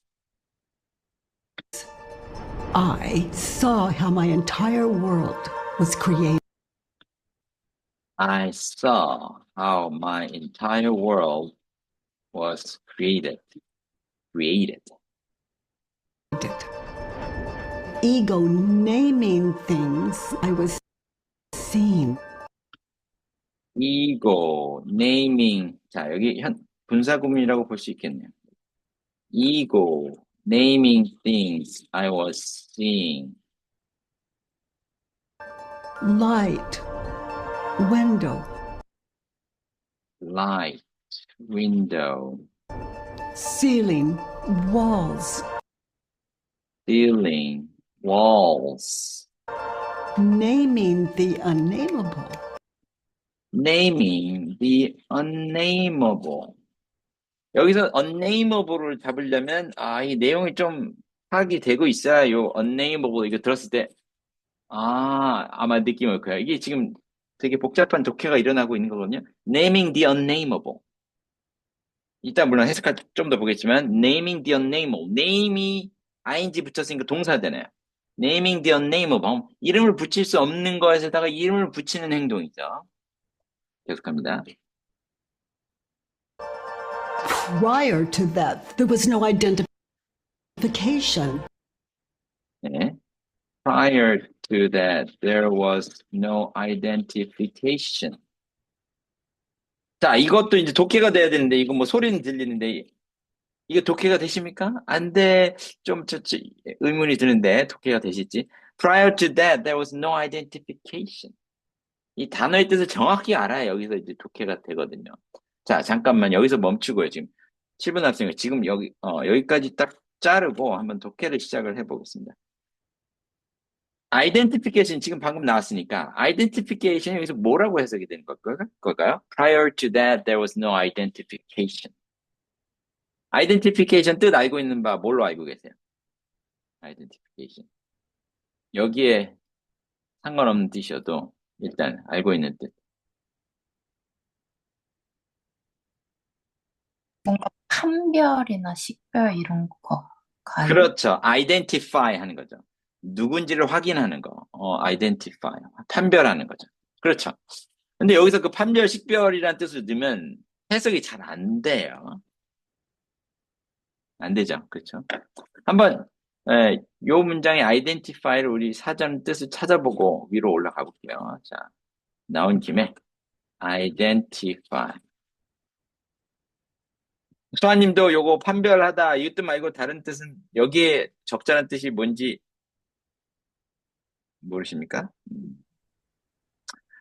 I saw how my entire world was created. I saw how my entire world was created. Ego naming things I was seeing. ego, naming. 자, 여기 분사구문이라고 볼 수 있겠네요. ego, naming things I was seeing. Light, window, Light, window, ceiling, walls, ceiling, walls. naming the unnameable. Naming the unnameable. 여기서 unnameable을 잡으려면 이 내용이 좀 파악이 되고 있어야 요 unnameable 이거 들었을 때 아마 느낌이 올 거야. 이게 지금 되게 복잡한 독해가 일어나고 있는 거거든요. Naming the unnameable. 이따 물론 해석할 때 좀 더 보겠지만 naming the unnameable. name이 ing 붙였으니까 동사되네요. naming the unnameable. 이름을 붙일 수 없는 것에다가 이름을 붙이는 행동이죠. 계속합니다. Prior to that, there was no identification. 네. Prior to that, there was no identification. 자, 이것도 이제 독해가 돼야 되는데, 이거 뭐 소리는 들리는데, 이거 독해가 되십니까? 안 돼. 좀 의문이 드는데, 독해가 되실지. Prior to that, there was no identification. 이 단어의 뜻을 정확히 알아야 여기서 이제 독해가 되거든요. 자, 잠깐만, 여기서 멈추고요, 지금. 7번 학생이 지금 여기까지 딱 자르고 한번 독해를 시작을 해보겠습니다. identification 지금 방금 나왔으니까 identification 여기서 뭐라고 해석이 되는 걸까요? Prior to that, there was no identification. identification 뜻 알고 있는 바 뭘로 알고 계세요? identification. 여기에 상관없는 뜻이어도 일단 알고 있는 뜻. 뭔가 판별이나 식별 이런 거 가요? 그렇죠. identify 하는 거죠. 누군지를 확인하는 거. identify. 판별하는 거죠. 그렇죠. 근데 여기서 그 판별, 식별이라는 뜻을 넣으면 해석이 잘 안 돼요. 안 되죠. 그렇죠. 한번 요 문장의 identify를 우리 사전 뜻을 찾아보고 위로 올라가 볼게요. 자, 나온 김에 identify. 수아님도 요거 판별하다 이 뜻 말고 다른 뜻은 여기에 적절한 뜻이 뭔지 모르십니까?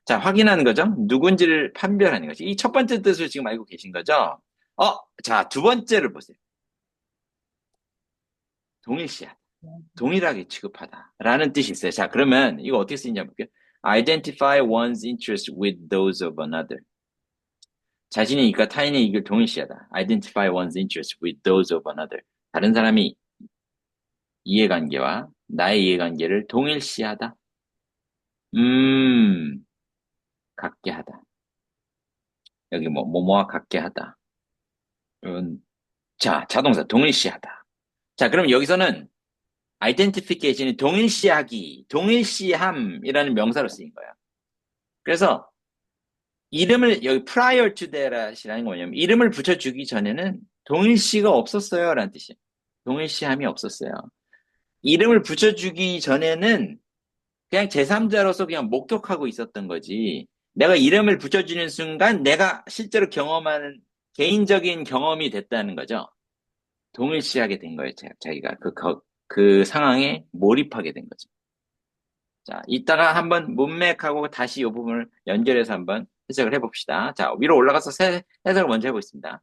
자, 확인하는 거죠. 누군지를 판별하는 거죠. 이 첫 번째 뜻을 지금 알고 계신 거죠. 자, 두 번째를 보세요. 동일시하다. 동일하게 취급하다. 라는 뜻이 있어요. 자, 그러면 이거 어떻게 쓰이는지 한번 볼게요. Identify one's interest with those of another. 자신의 이익과 타인의 이익을 동일시하다. Identify one's interest with those of another. 다른 사람이 이해관계와 나의 이해관계를 동일시하다. 같게 하다. 여기 뭐뭐와 같게 하다. 자, 자동사 동일시하다. 자, 그럼 여기서는 identification이 동일시하기, 동일시함이라는 명사로 쓰인 거예요. 그래서 이름을 여기 prior to that이라는 건 뭐냐면 이름을 붙여주기 전에는 동일시가 없었어요 라는 뜻이에요. 동일시함이 없었어요. 이름을 붙여주기 전에는 그냥 제3자로서 그냥 목격하고 있었던 거지. 내가 이름을 붙여주는 순간 내가 실제로 경험하는 개인적인 경험이 됐다는 거죠. 동일시하게 된 거예요. 자기가 그 상황에 몰입하게 된 거죠. 자, 이따가 한번 문맥하고 다시 이 부분을 연결해서 한번 해석을 해봅시다. 자, 위로 올라가서 해석을 먼저 해보겠습니다.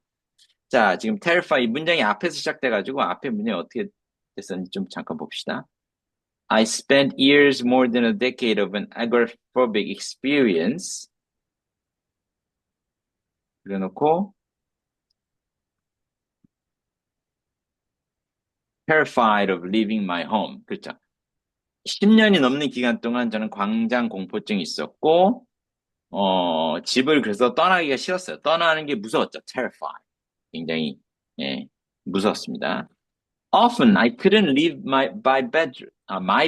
자, 지금 terrify 이 문장이 앞에서 시작돼가지고 앞에 문장이 어떻게 됐었는지 좀 잠깐 봅시다. I spent years more than a decade of an agoraphobic experience. 그래놓고 terrified of leaving my home. 그렇죠. 10년이 넘는 기간 동안 저는 광장 공포증이 있었고, 집을 그래서 떠나기가 싫었어요. 떠나는 게 무서웠죠. terrified. 굉장히, 예, 무서웠습니다. Often I couldn't leave my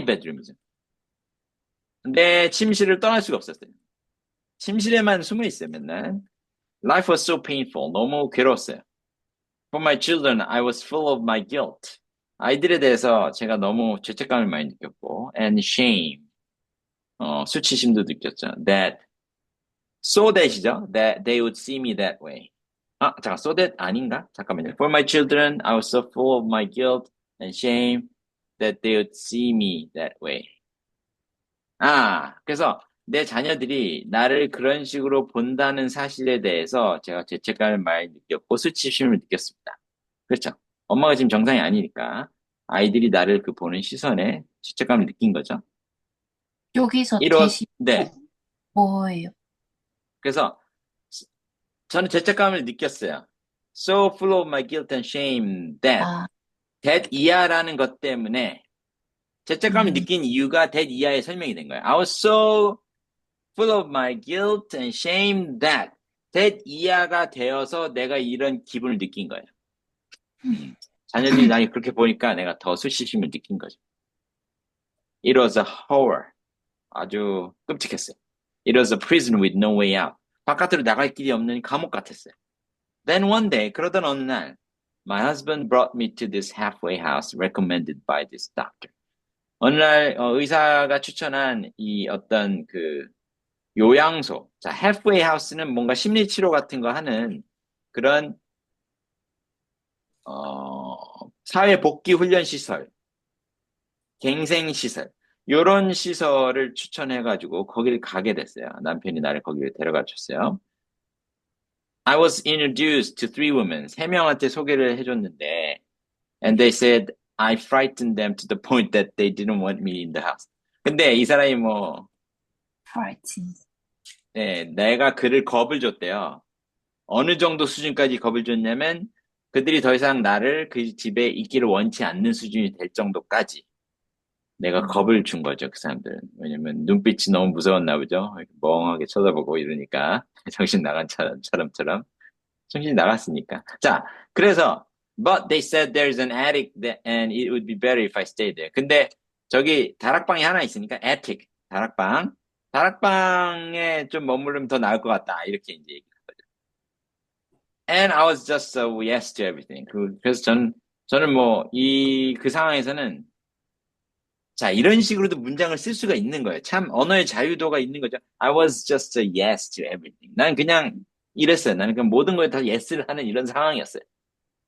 bedroom이죠. 내 침실을 떠날 수가 없었어요. 침실에만 숨어 있어요, 맨날. Life was so painful. 너무 괴로웠어요. For my children, I was full of my guilt. 아이들에 대해서 제가 너무 죄책감을 많이 느꼈고, and shame. 수치심도 느꼈죠. So that이죠. That they would see me that way. 잠깐, so that 아닌가? 잠깐만요. For my children, I was so full of my guilt and shame that they would see me that way. 그래서 내 자녀들이 나를 그런 식으로 본다는 사실에 대해서 제가 죄책감을 많이 느꼈고 수치심을 느꼈습니다. 그렇죠. 엄마가 지금 정상이 아니니까 아이들이 나를 그 보는 시선에 죄책감을 느낀 거죠. 여기서 네. 뭐예요? 그래서 저는 죄책감을 느꼈어요. So full of my guilt and shame that 이하라는 것 때문에 죄책감을 느낀 이유가 that 이하에 설명이 된 거예요. I was so full of my guilt and shame that 이하가 되어서 내가 이런 기분을 느낀 거예요. 자녀들이 나 그렇게 보니까 내가 더 수치심을 느낀 거죠. It was a horror. 아주 끔찍했어요. It was a prison with no way out. 바깥으로 나갈 길이 없는 감옥 같았어요. Then one day, 그러던 어느 날, my husband brought me to this halfway house recommended by this doctor. 어느 날 의사가 추천한 이 어떤 그 요양소. 자, halfway house는 뭔가 심리치료 같은 거 하는 그런 사회복귀훈련시설, 갱생시설, 요런 시설을 추천해가지고 거기를 가게 됐어요. 남편이 나를 거기를 데려가 줬어요. I was introduced to 3 women. 3명한테 소개를 해줬는데, and they said I frightened them to the point that they didn't want me in the house. 근데 이 사람이 Frightened. 네, 내가 그를 겁을 줬대요. 어느 정도 수준까지 겁을 줬냐면, 그들이 더 이상 나를 그 집에 있기를 원치 않는 수준이 될 정도까지 내가 겁을 준 거죠, 그 사람들은. 왜냐면 눈빛이 너무 무서웠나 보죠. 이렇게 멍하게 쳐다보고 이러니까 정신 나간 사람처럼 정신이 나갔으니까. 자, 그래서 but they said there's an attic and it would be better if I stayed there. 근데 저기 다락방이 하나 있으니까 attic, 다락방에 좀 머무르면 더 나을 것 같다. 이렇게 이제 얘기한 거죠. And I was just so yes to everything. 그래서 저는 그 상황에서는 자, 이런 식으로도 문장을 쓸 수가 있는 거예요. 참 언어의 자유도가 있는 거죠. I was just a yes to everything. 난 그냥 이랬어요. 나는 그냥 모든 거에 다 yes를 하는 이런 상황이었어요.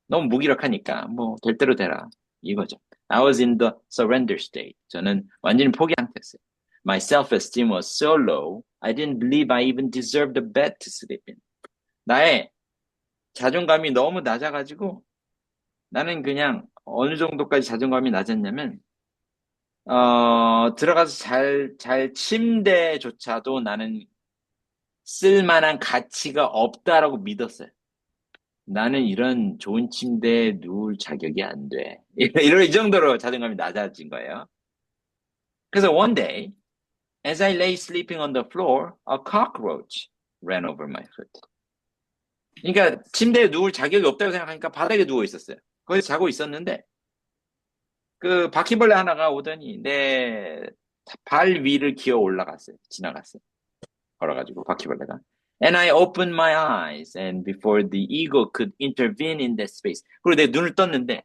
너무 무기력하니까 될 대로 되라 이거죠. I was in the surrender state. 저는 완전히 포기 상태였어요. My self-esteem was so low, I didn't believe I even deserved a bed to sleep in. 나의 자존감이 너무 낮아가지고 나는 그냥 어느 정도까지 자존감이 낮았냐면 들어가서 잘 침대조차도 나는 쓸만한 가치가 없다라고 믿었어요. 나는 이런 좋은 침대에 누울 자격이 안 돼. 이 정도로 자존감이 낮아진 거예요. 그래서 one day, as I lay sleeping on the floor, a cockroach ran over my foot. 그러니까 침대에 누울 자격이 없다고 생각하니까 바닥에 누워 있었어요. 거기서 자고 있었는데 그 바퀴벌레 하나가 오더니 내 발 위를 기어 올라갔어요. 지나갔어요. 걸어가지고 바퀴벌레가. And I opened my eyes and before the eagle could intervene in that space. 그리고 내 눈을 떴는데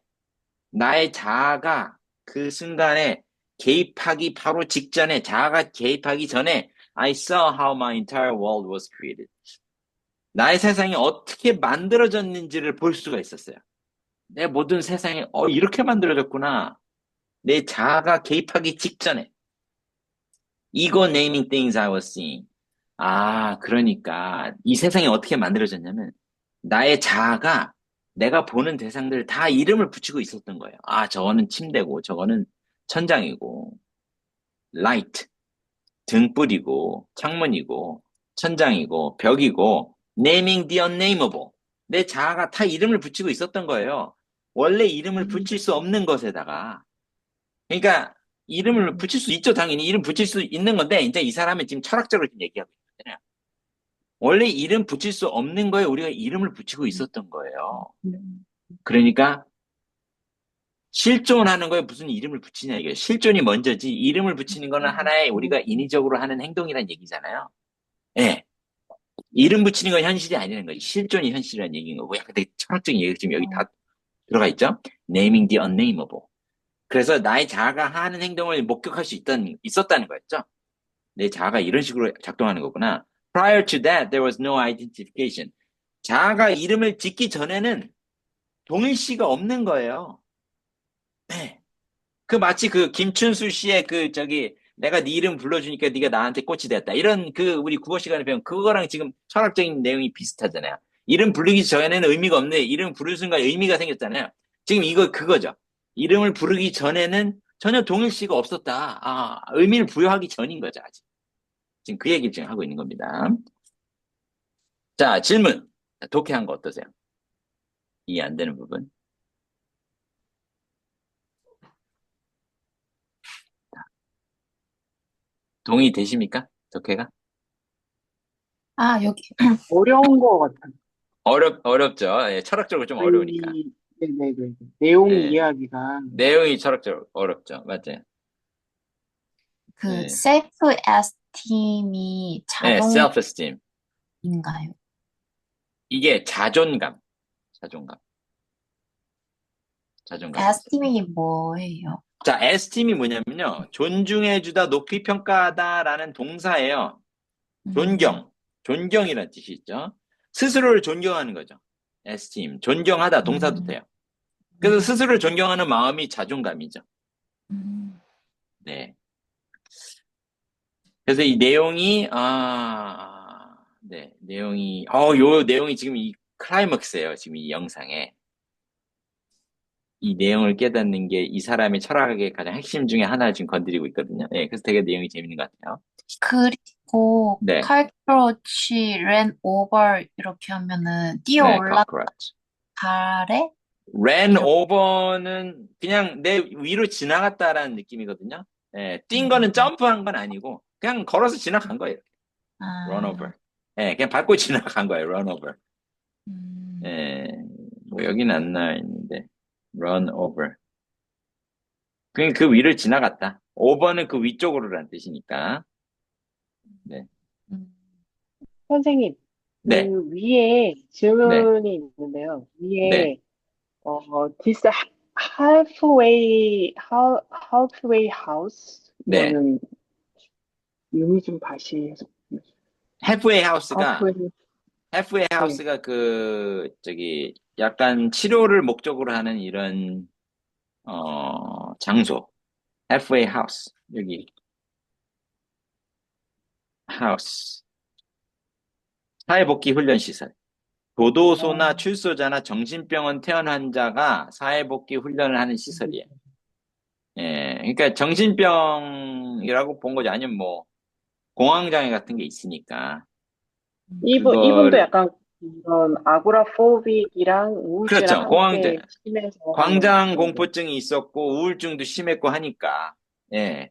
나의 자아가 그 순간에 개입하기 바로 직전에, 자아가 개입하기 전에 I saw how my entire world was created. 나의 세상이 어떻게 만들어졌는지를 볼 수가 있었어요. 내 모든 세상이 이렇게 만들어졌구나. 내 자아가 개입하기 직전에. Ego naming things I was seeing. 그러니까 이 세상이 어떻게 만들어졌냐면 나의 자아가 내가 보는 대상들 다 이름을 붙이고 있었던 거예요. 저거는 침대고, 저거는 천장이고, light, 등불이고, 창문이고, 천장이고, 벽이고, naming the unnameable. 내 자아가 다 이름을 붙이고 있었던 거예요. 원래 이름을 붙일 수 없는 것에다가. 그러니까 이름을 붙일 수 있죠, 당연히. 이름 붙일 수 있는 건데, 이제 이 사람은 지금 철학적으로 지금 얘기하고 있거든요. 원래 이름 붙일 수 없는 거에 우리가 이름을 붙이고 있었던 거예요. 그러니까 실존하는 거에 무슨 이름을 붙이냐 이게 실존이 먼저지 이름을 붙이는 거는 하나의 우리가 인위적으로 하는 행동이란 얘기잖아요. 예. 이름 붙이는 건 현실이 아니라는 거지. 실존이 현실이라는 얘기인 거고. 약간 되게 철학적인 얘기가 지금 여기 다 들어가 있죠. Naming the unnameable. 그래서 나의 자아가 하는 행동을 목격할 수 있었다는 거였죠. 내 자아가 이런 식으로 작동하는 거구나. Prior to that, there was no identification. 자아가 이름을 짓기 전에는 동일시가 없는 거예요. 네. 마치 김춘수 씨의 내가 네 이름 불러주니까 네가 나한테 꽃이 됐다. 이런 우리 국어 시간에 배운 그거랑 지금 철학적인 내용이 비슷하잖아요. 이름 부르기 전에는 의미가 없는데 이름 부르는 순간 의미가 생겼잖아요. 지금 그거죠. 이름을 부르기 전에는 전혀 동일시가 없었다. 의미를 부여하기 전인 거죠, 아직. 지금 그 얘기를 지금 하고 있는 겁니다. 자, 질문. 독해한 거 어떠세요? 이해 안 되는 부분. 동의 되십니까? 독해가? 여기 어려운 거 같아요. 어렵죠. 예, 철학적으로 좀 어려우니까. 네네네. 내용 네. 이해하기가. 내용이 철학적으로 어렵죠. 맞아요. 네. 셀프 에스팀이 네, self-esteem. 자동인가요? 이게 자존감. 에스팀이 뭐예요? 자, esteem이 뭐냐면요. 존중해주다, 높이 평가하다라는 동사예요. 존경이라는 뜻이 있죠. 스스로를 존경하는 거죠. esteem. 존경하다, 동사도 돼요. 그래서 스스로를 존경하는 마음이 자존감이죠. 네. 그래서 이 내용이, 요 내용이 지금 이 클라이맥스예요. 지금 이 영상에. 이 내용을 깨닫는 게 이 사람의 철학의 가장 핵심 중에 하나를 지금 건드리고 있거든요. 네, 그래서 되게 내용이 재밌는 것 같아요. 그리고 네. 칼크로치 ran over 이렇게 하면은 뛰어 네, 올라 cockroach. 가래? ran over는 그냥 내 위로 지나갔다라는 느낌이거든요. 네, 뛴 거는 점프한 건 아니고 그냥 걸어서 지나간 거예요. run over. 네, 그냥 밟고 지나간 거예요. run over. 네, 뭐 여기는 안 나와 있는데 run over. 그냥 그 위를 지나갔다. over는 그 위쪽으로라는 뜻이니까. 네. 선생님, 네. 그 위에 질문이 있는데요. 위에, 네. this halfway house? 네. 이거는 의미 좀 다시 해서. halfway house가 halfway, house가 약간 치료를 목적으로 하는 이런 장소. halfway house. 여기 house. 사회복지 훈련 시설. 교도소나 출소자나 정신병원 퇴원 환자가 사회복지 훈련을 하는 시설이에요. 예, 그러니까 정신병이라고 본 거지. 아니면 뭐 공황장애 같은 게 있으니까. 이분도 약간 이런 아고라포빅이랑 우울증이랑 그렇죠. 함께 심해서 광장 공포증이 있었고 우울증도 심했고 하니까 예.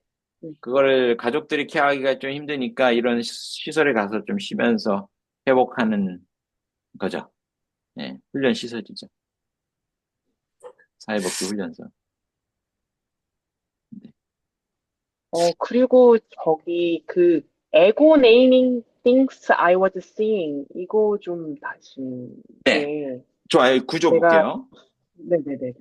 그거를 가족들이 케어하기가 좀 힘드니까 이런 시설에 가서 좀 쉬면서 회복하는 거죠. 예. 훈련 시설이죠. 사회복지 훈련소. 네. 그리고 저기 에고 네이밍 things I was seeing 이거 좀 다시 네. 좋아요. 구조 볼게요. 네네네.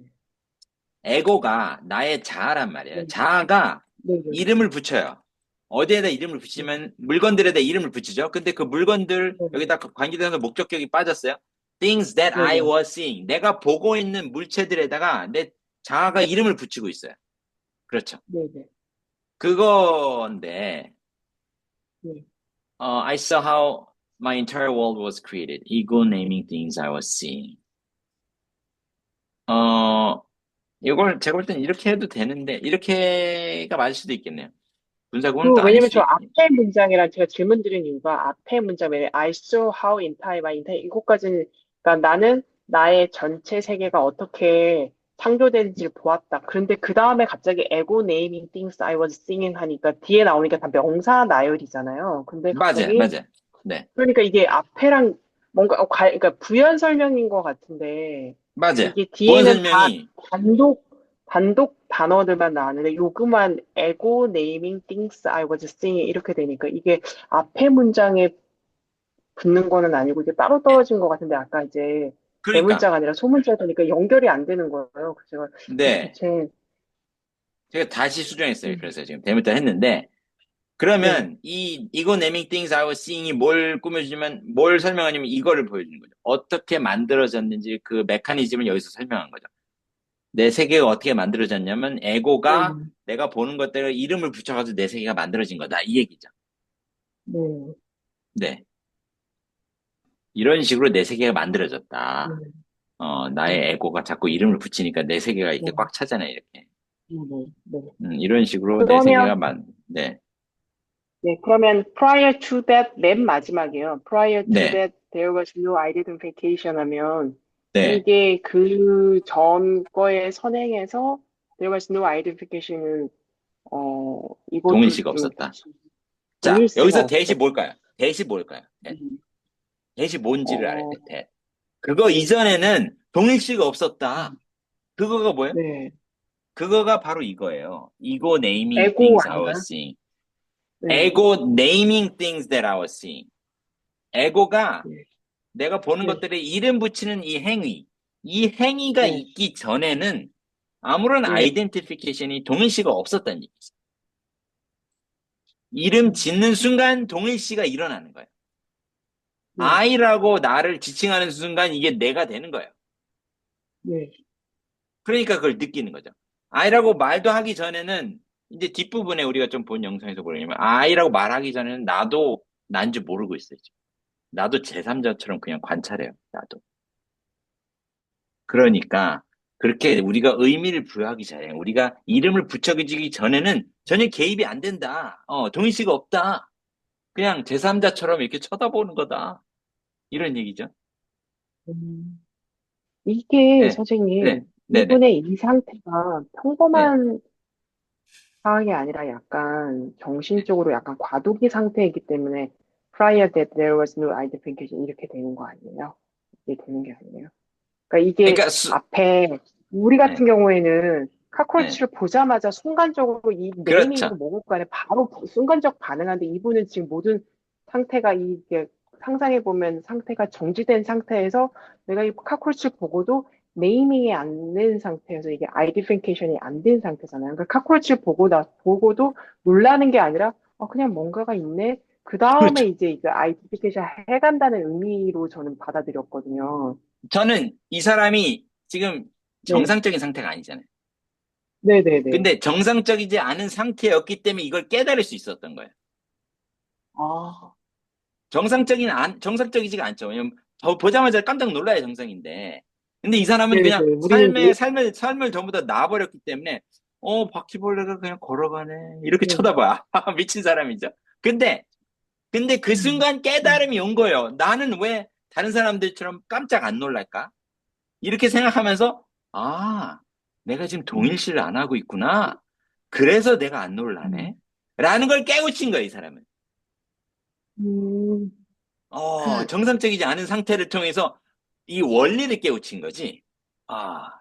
에고가 나의 자아란 말이에요. 네. 자아가 네네. 이름을 붙여요. 어디에다 이름을 붙이면 물건들에다 이름을 붙이죠. 근데 그 물건들 네네. 여기다 관계대명사 목적격이 빠졌어요. Things that I 네네. was seeing. 내가 보고 있는 물체들에다가 내 자아가 이름을 붙이고 있어요. 그렇죠. 네네. 그건데 네. I saw how my entire world was created. Ego naming things I was seeing. 이걸 제가 볼 땐 이렇게 해도 되는데 이렇게가 맞을 수도 있겠네요. 분사구문은 또 아닐 왜냐면 수도 저 있고. 앞에 문장이랑 제가 질문 드린 이유가 앞에 문장 왜 I saw how in time, my entire 이것까지는 그러니까 나는 나의 전체 세계가 어떻게 창조되는지를 보았다. 그런데 그 다음에 갑자기 ego naming things I was seeing 하니까 뒤에 나오니까 다 명사 나열이잖아요. 근데 맞아요, 갑자기 맞아요. 네, 그러니까 이게 앞에랑 뭔가 그러니까 부연 설명인 것 같은데 맞아요. 이게 보안 뒤에는 다 설명이 단독 단어들만 나왔는데 요그만 ego naming things I was seeing 이렇게 되니까 이게 앞에 문장에 붙는 거는 아니고 이게 따로 떨어진 것 같은데 아까 이제 그러니까 대문자가 아니라 소문자가 되니까 연결이 안 되는 거예요. 그래서 제가 네, 대체 제가 다시 수정했어요. 음, 그래서 지금 데모터 했는데 네, 그러면 이거 naming things I was seeing이 뭘 꾸며주면 뭘 설명하냐면 이거를 보여주는 거죠. 어떻게 만들어졌는지 그 메커니즘을 여기서 설명한 거죠. 내 세계가 어떻게 만들어졌냐면 네, 에고가 내가 보는 것들을 이름을 붙여가지고 내 세계가 만들어진 거다 이 얘기죠. 네, 네, 이런 식으로 내 세계가 네, 만들어졌다. 네, 나의 에고가 자꾸 이름을 붙이니까 내 세계가 이렇게 네, 꽉 차잖아요, 이렇게. 네, 네. 이런 식으로 내 그러면 세계가 네, 네, 그러면 prior to that 맨 마지막이에요. Prior to 네, that there was no identification 하면 네. 이게 그 전 거에 선행해서 there was no identification은 이것도 동일시가 좀 없었다. 자, 동일시가 여기서 대시 없었다. 뭘까요? 대시 뭘까요? 대. 음, 대시 뭔지를 알아야 어, 돼, 대. 그거 이전에는 동일시가 없었다. 그거가 뭐예요? 네, 그거가 바로 이거예요. Ego naming 에고 things I was 아닌가요? seeing. 네, Ego naming things that I was seeing. 에고가 네, 내가 보는 네, 것들에 이름 붙이는 이 행위. 이 행위가 네, 있기 전에는 아무런 네, 아이덴티피케이션이 동일시가 없었다는 얘기죠. 이름 짓는 순간 동일시가 일어나는 거예요. 네, I라고 나를 지칭하는 순간 이게 내가 되는 거예요. 네, 그러니까 그걸 느끼는 거죠. I라고 말도 하기 전에는 이제 뒷부분에 우리가 좀 본 영상에서 보려면 I라고 말하기 전에는 나도 난 줄 모르고 있어요. 지금. 나도 제3자처럼 그냥 관찰해요. 나도. 그러니까 그렇게 우리가 의미를 부여하기 전에 우리가 이름을 붙여주기 전에는 전혀 개입이 안 된다. 동의시가 없다. 그냥 제3자처럼 이렇게 쳐다보는 거다. 이런 얘기죠. 음. 이게 네, 네, 선생님, 네, 네, 이분의 이 상태가 네. 평범한 상황이 아니라 약간 정신적으로 약간 과도기 상태이기 때문에 prior that there was no identification 이렇게 되는 거 아니에요? 이게 되는 게 아니에요? 그러니까 이게 그러니까 앞에 우리 네, 같은 경우에는 네. 카크로치를 보자마자 순간적으로 이 그렇죠. 네이밍이고 뭐고 간에 바로 순간적 반응하는데 이분은 지금 모든 상태가 이게 상상해 보면 상태가 정지된 상태에서 내가 이 카크로치를 보고도 네이밍이 안 된 상태여서 이게 아이덴티피케이션이 안 된 상태잖아요. 그러니까 카크로치를 보고도 놀라는 게 아니라 그냥 뭔가가 있네. 그 다음에 그렇죠. 이제 이거 아이덴티피케이션 해간다는 의미로 저는 받아들였거든요. 저는 이 사람이 지금 네, 정상적인 상태가 아니잖아요. 네네네. 근데 정상적이지 않은 상태였기 때문에 이걸 깨달을 수 있었던 거예요. 아, 정상적이지가 않죠. 왜냐면 보자마자 깜짝 놀라야 정상인데. 근데 이 사람은 네네. 그냥 우리는 삶을 전부 다 놔버렸기 때문에, 바퀴벌레가 그냥 걸어가네. 이렇게 네. 쳐다봐. 미친 사람이죠. 근데, 근데 그 음, 순간 깨달음이 온 거예요. 나는 왜 다른 사람들처럼 깜짝 안 놀랄까? 이렇게 생각하면서, 아, 내가 지금 음, 동일시를 안 하고 있구나. 그래서 내가 안 놀라네. 음, 라는 걸 깨우친 거예요, 이 사람은. 음, 그, 정상적이지 않은 상태를 통해서 이 원리를 깨우친 거지. 음,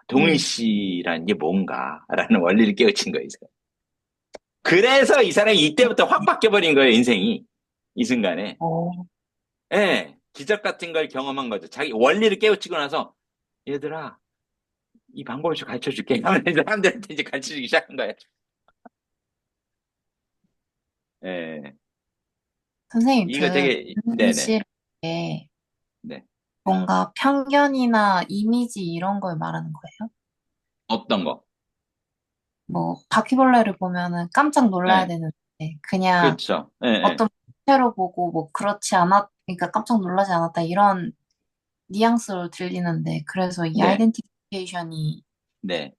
동일시라는 게 뭔가라는 원리를 깨우친 거예요, 이 사람. 그래서 이 사람이 이때부터 확 바뀌어버린 거예요, 인생이. 이 순간에. 어, 예, 기적 같은 걸 경험한 거죠. 자기 원리를 깨우치고 나서, 얘들아, 이 방법을 좀 가르쳐 줄게. 하면 사람들한테 이제 가르쳐 주기 시작한 거예요. 예. 선생님, 이거 되게, 듣기 네네. 싫은 게 네. 뭔가 편견이나 이미지 이런 걸 말하는 거예요? 어떤 거? 뭐, 바퀴벌레를 보면은 깜짝 놀라야 예. 되는데, 그냥 그렇죠. 예, 예. 어떤 형태로 보고 뭐 그렇지 않았, 그러니까 깜짝 놀라지 않았다 이런 뉘앙스로 들리는데 그래서 이 네. 아이덴티피케이션이 네.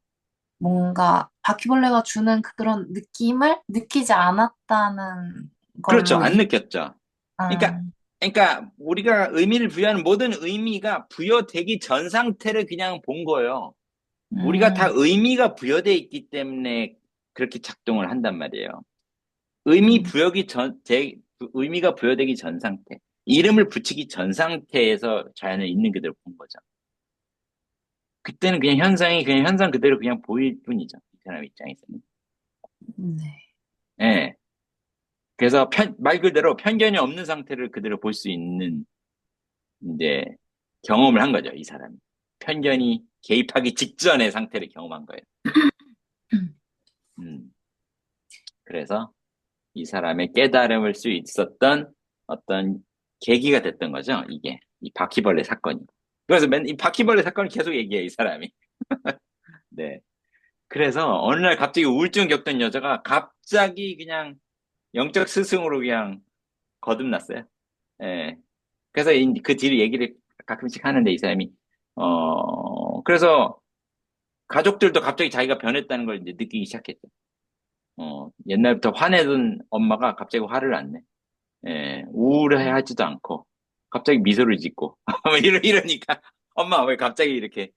뭔가 바퀴벌레가 주는 그런 느낌을 느끼지 않았다는 그렇죠. 걸로 안 느꼈죠. 그러니까, 음, 그러니까 우리가 의미를 부여하는 모든 의미가 부여되기 전 상태를 그냥 본 거예요. 우리가 다 음, 의미가 부여돼 있기 때문에 그렇게 작동을 한단 말이에요. 의미 음, 부여기 전, 의미가 부여되기 전 상태. 이름을 붙이기 전 상태에서 자연을 있는 그대로 본 거죠. 그때는 그냥 현상이 그냥 현상 그대로 그냥 보일 뿐이죠. 이 사람 입장에서는. 네. 예. 그래서 말 그대로 편견이 없는 상태를 그대로 볼 수 있는 이제 경험을 한 거죠, 이 사람이. 편견이 개입하기 직전의 상태를 경험한 거예요. 음. 그래서 이 사람의 깨달음을 수 있었던 어떤 계기가 됐던 거죠, 이게. 이 바퀴벌레 사건이. 그래서 이 바퀴벌레 사건을 계속 얘기해, 이 사람이. 네. 그래서 어느 날 갑자기 우울증 겪던 여자가 갑자기 그냥 영적 스승으로 그냥 거듭났어요. 예. 그래서 그 뒤를 얘기를 가끔씩 하는데 이 사람이 그래서 가족들도 갑자기 자기가 변했다는 걸 이제 느끼기 시작했죠. 옛날부터 화내던 엄마가 갑자기 화를 안 내. 예, 우울해하지도 않고 갑자기 미소를 짓고 이러니까 엄마 왜 갑자기 이렇게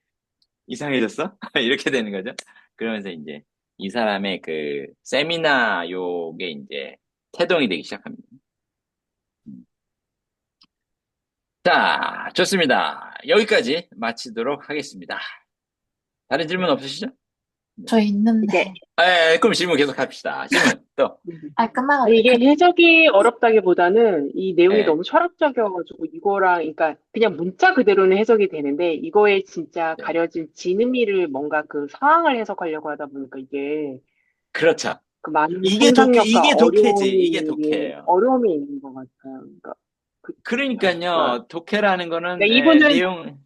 이상해졌어? 이렇게 되는 거죠. 그러면서 이제 이 사람의 그 세미나 요게 이제 태동이 되기 시작합니다. 음. 자, 좋습니다. 여기까지 마치도록 하겠습니다. 다른 질문 없으시죠? 네. 저 있는데 그럼 질문 계속 합시다. 질문 또. 끝나가지고 이게 해석이 어렵다기보다는 이 내용이 네, 너무 철학적이어가지고 이거랑, 그러니까 그냥 문자 그대로는 해석이 되는데 이거에 진짜 네. 가려진 진의미를 뭔가 그 상황을 해석하려고 하다 보니까 이게 그렇죠. 그 많은 이게 상상력과 독해지. 이게 독해예요. 어려움이 있는 것 같아요. 그러니까, 그러니까 그러니까요. 독해라는 거는 이분은 내용.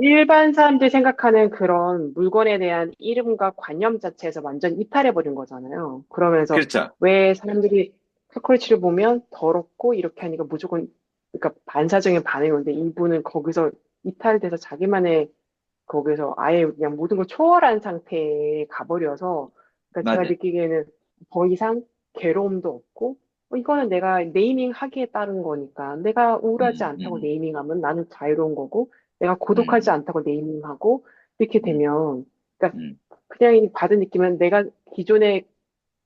일반 사람들이 생각하는 그런 물건에 대한 이름과 관념 자체에서 완전 이탈해버린 거잖아요. 그러면서 그렇죠. 왜 사람들이 카코리치를 보면 더럽고 이렇게 하니까 무조건, 그러니까 반사적인 반응이 오는데 이분은 거기서 이탈돼서 자기만의 거기서 아예 그냥 모든 걸 초월한 상태에 가버려서, 그러니까 제가 맞아요. 느끼기에는 더 이상 괴로움도 없고, 이거는 내가 네이밍 하기에 따른 거니까 내가 우울하지 음, 않다고 음, 네이밍하면 나는 자유로운 거고, 내가 고독하지 음, 않다고 네이밍하고, 이렇게 음, 되면, 그러니까 음. 그냥 이 받은 느낌은 내가 기존에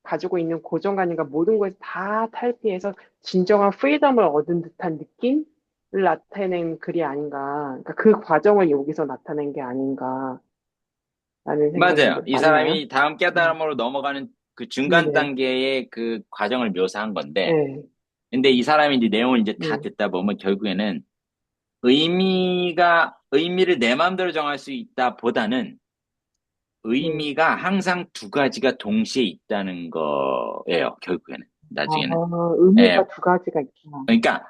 가지고 있는 고정관념과 모든 것을 다 탈피해서 진정한 프리덤을 얻은 듯한 느낌을 나타낸 글이 아닌가. 그러니까 그 과정을 여기서 나타낸 게 아닌가라는 생각이 맞아요. 드는데, 이 맞나요? 사람이 다음 음. 깨달음으로 넘어가는 그 중간 네네. 단계의 그 과정을 묘사한 건데, 네. 근데 이 사람이 이제 내용을 이제 다 네. 듣다 보면 결국에는 의미를 내 마음대로 정할 수 있다 보다는 네. 의미가 항상 두 가지가 동시에 있다는 거예요. 결국에는. 아, 나중에는. 예, 의미가 두 가지가 있구나. 그러니까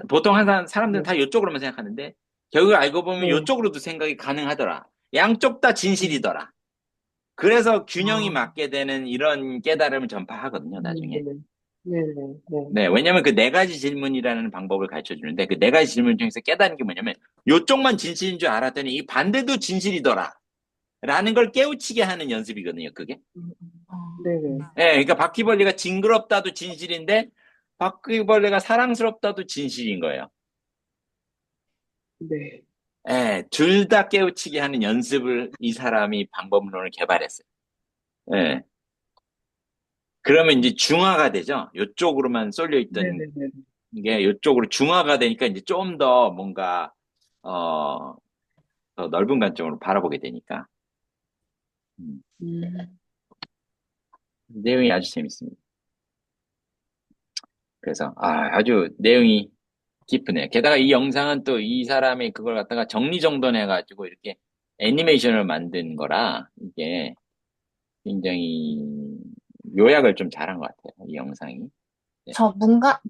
보통 항상 사람들은 네. 다 이쪽으로만 생각하는데 결국 알고 보면 네. 이쪽으로도 생각이 가능하더라. 양쪽 다 네. 진실이더라. 그래서 균형이 아, 맞게 되는 이런 깨달음을 전파하거든요, 나중에. 네네. 네네. 네. 네, 왜냐면 그 네 가지 질문이라는 방법을 가르쳐 주는데 그 네 가지 질문 중에서 깨달은 게 뭐냐면 요쪽만 진실인 줄 알았더니 이 반대도 진실이더라. 라는 걸 깨우치게 하는 연습이거든요, 그게. 네네. 예, 그러니까 바퀴벌레가 징그럽다도 진실인데 바퀴벌레가 사랑스럽다도 진실인 거예요. 네. 예, 둘 다 깨우치게 하는 연습을 이 사람이 방법론을 개발했어요. 예. 그러면 이제 중화가 되죠. 요쪽으로만 쏠려 있던 네네네. 게 요쪽으로 중화가 되니까 이제 좀 더 뭔가, 어, 더 넓은 관점으로 바라보게 되니까. 음, 음. 내용이 아주 재밌습니다. 그래서, 아주 내용이 깊으네요. 게다가 이 영상은 또 이 사람이 그걸 갖다가 정리정돈해가지고 이렇게 애니메이션을 만든 거라 이게 굉장히 요약을 좀 잘한 것 같아요. 이 영상이. 네. 저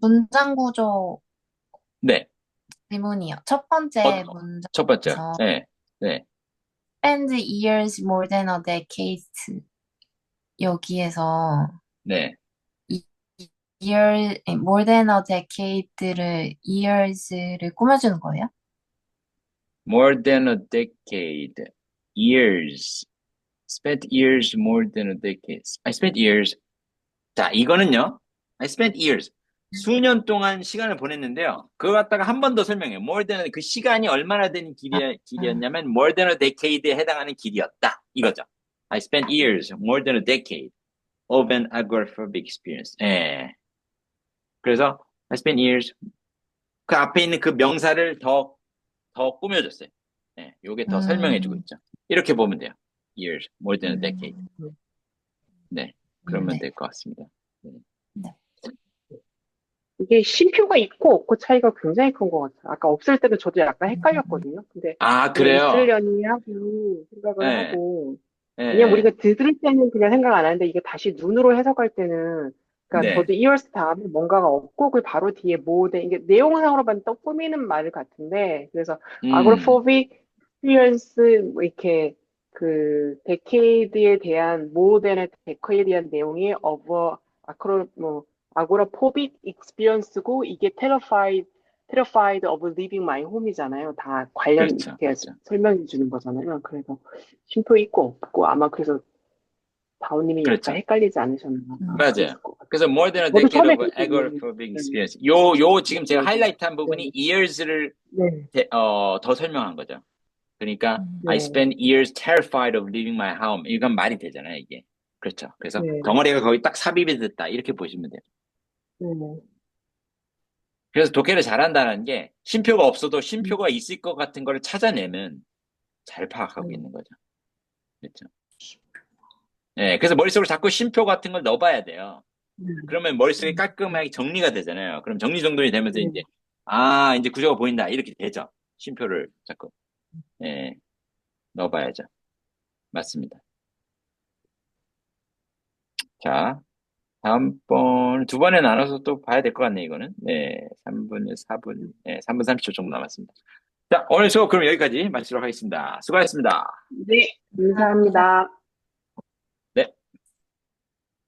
문장 구조 네. 질문이요. 첫 번째 첫 번째. 문장에서 네. 네. spend years more than a decade 여기에서 네. more than a decade를 years를 꾸며주는 거예요? More than a decade. Years. Spent years more than a decade. I spent years. 자, 이거는요. I spent years. 수년 동안 시간을 보냈는데요. 그거 갖다가 한 번 더 설명해요. More than 그 시간이 얼마나 된 길이었냐면 more than a decade에 해당하는 길이었다. 이거죠. I spent years more than a decade of an agoraphobic experience. 예. 그래서 I spent years 그 앞에 있는 그 명사를 더 꾸며줬어요. 예. 요게 더 설명해주고 있죠. 이렇게 보면 돼요. Years more than a decade. 네. 그러면 네. 될 것 같습니다. 이게 쉼표가 있고 없고 차이가 굉장히 큰 것 같아요. 아까 없을 때도 저도 약간 헷갈렸거든요. 근데 아, 왜 그래요? 있으려니 하고 생각을 네. 하고 예, 그냥 예. 우리가 들을 때는 그냥 생각 안 하는데 이게 다시 눈으로 해석할 때는 그러니까 네. 저도 years 다음에 뭔가가 없고 그 바로 뒤에 뭐돼 이게 내용상으로 봤을 때 꾸미는 말 같은데 그래서 agoraphobic experience 뭐 이렇게 그 decade에 대한 more than a decade에 대한 내용이 of a agoraphobic experience고 이게 terrified of leaving my home이잖아요. 다 관련 그렇죠. 이렇게 그렇죠. 설명해 주는 거잖아요. 그래서 쉼표 있고 없고 아마 그래서 다운님이 그렇죠. 약간 헷갈리지 않으셨나 맞아요. 그랬을 것 같아요. 그래서 more than a 저도 decade 처음에 of 그랬거든요. agoraphobic 네. experience. 요 지금 제가 네. 하이라이트한 부분이 years를 네. 더 설명한 거죠. 그러니까 I 네. spent years terrified of leaving my home. 이건 말이 되잖아요, 이게. 그렇죠. 그래서 네. 덩어리가 거의 딱 삽입이 됐다. 이렇게 보시면 돼요. 네. 그래서 독해를 잘한다는 게 쉼표가 없어도 쉼표가 있을 것 같은 걸 찾아내면 잘 파악하고 있는 거죠. 그렇죠. 네, 그래서 머릿속으로 자꾸 쉼표 같은 걸 넣어봐야 돼요. 그러면 머릿속에 깔끔하게 정리가 되잖아요. 그럼 정리정돈이 되면서 이제 이제 구조가 보인다 이렇게 되죠. 쉼표를 자꾸 넣어봐야죠. 맞습니다. 자, 다음번 두 번에 나눠서 또 봐야 될 것 같네 이거는. 네, 3분, 4분, 3분 30초 정도 남았습니다. 자, 오늘 수업 그럼 여기까지 마치도록 하겠습니다. 수고하셨습니다. 네. 감사합니다.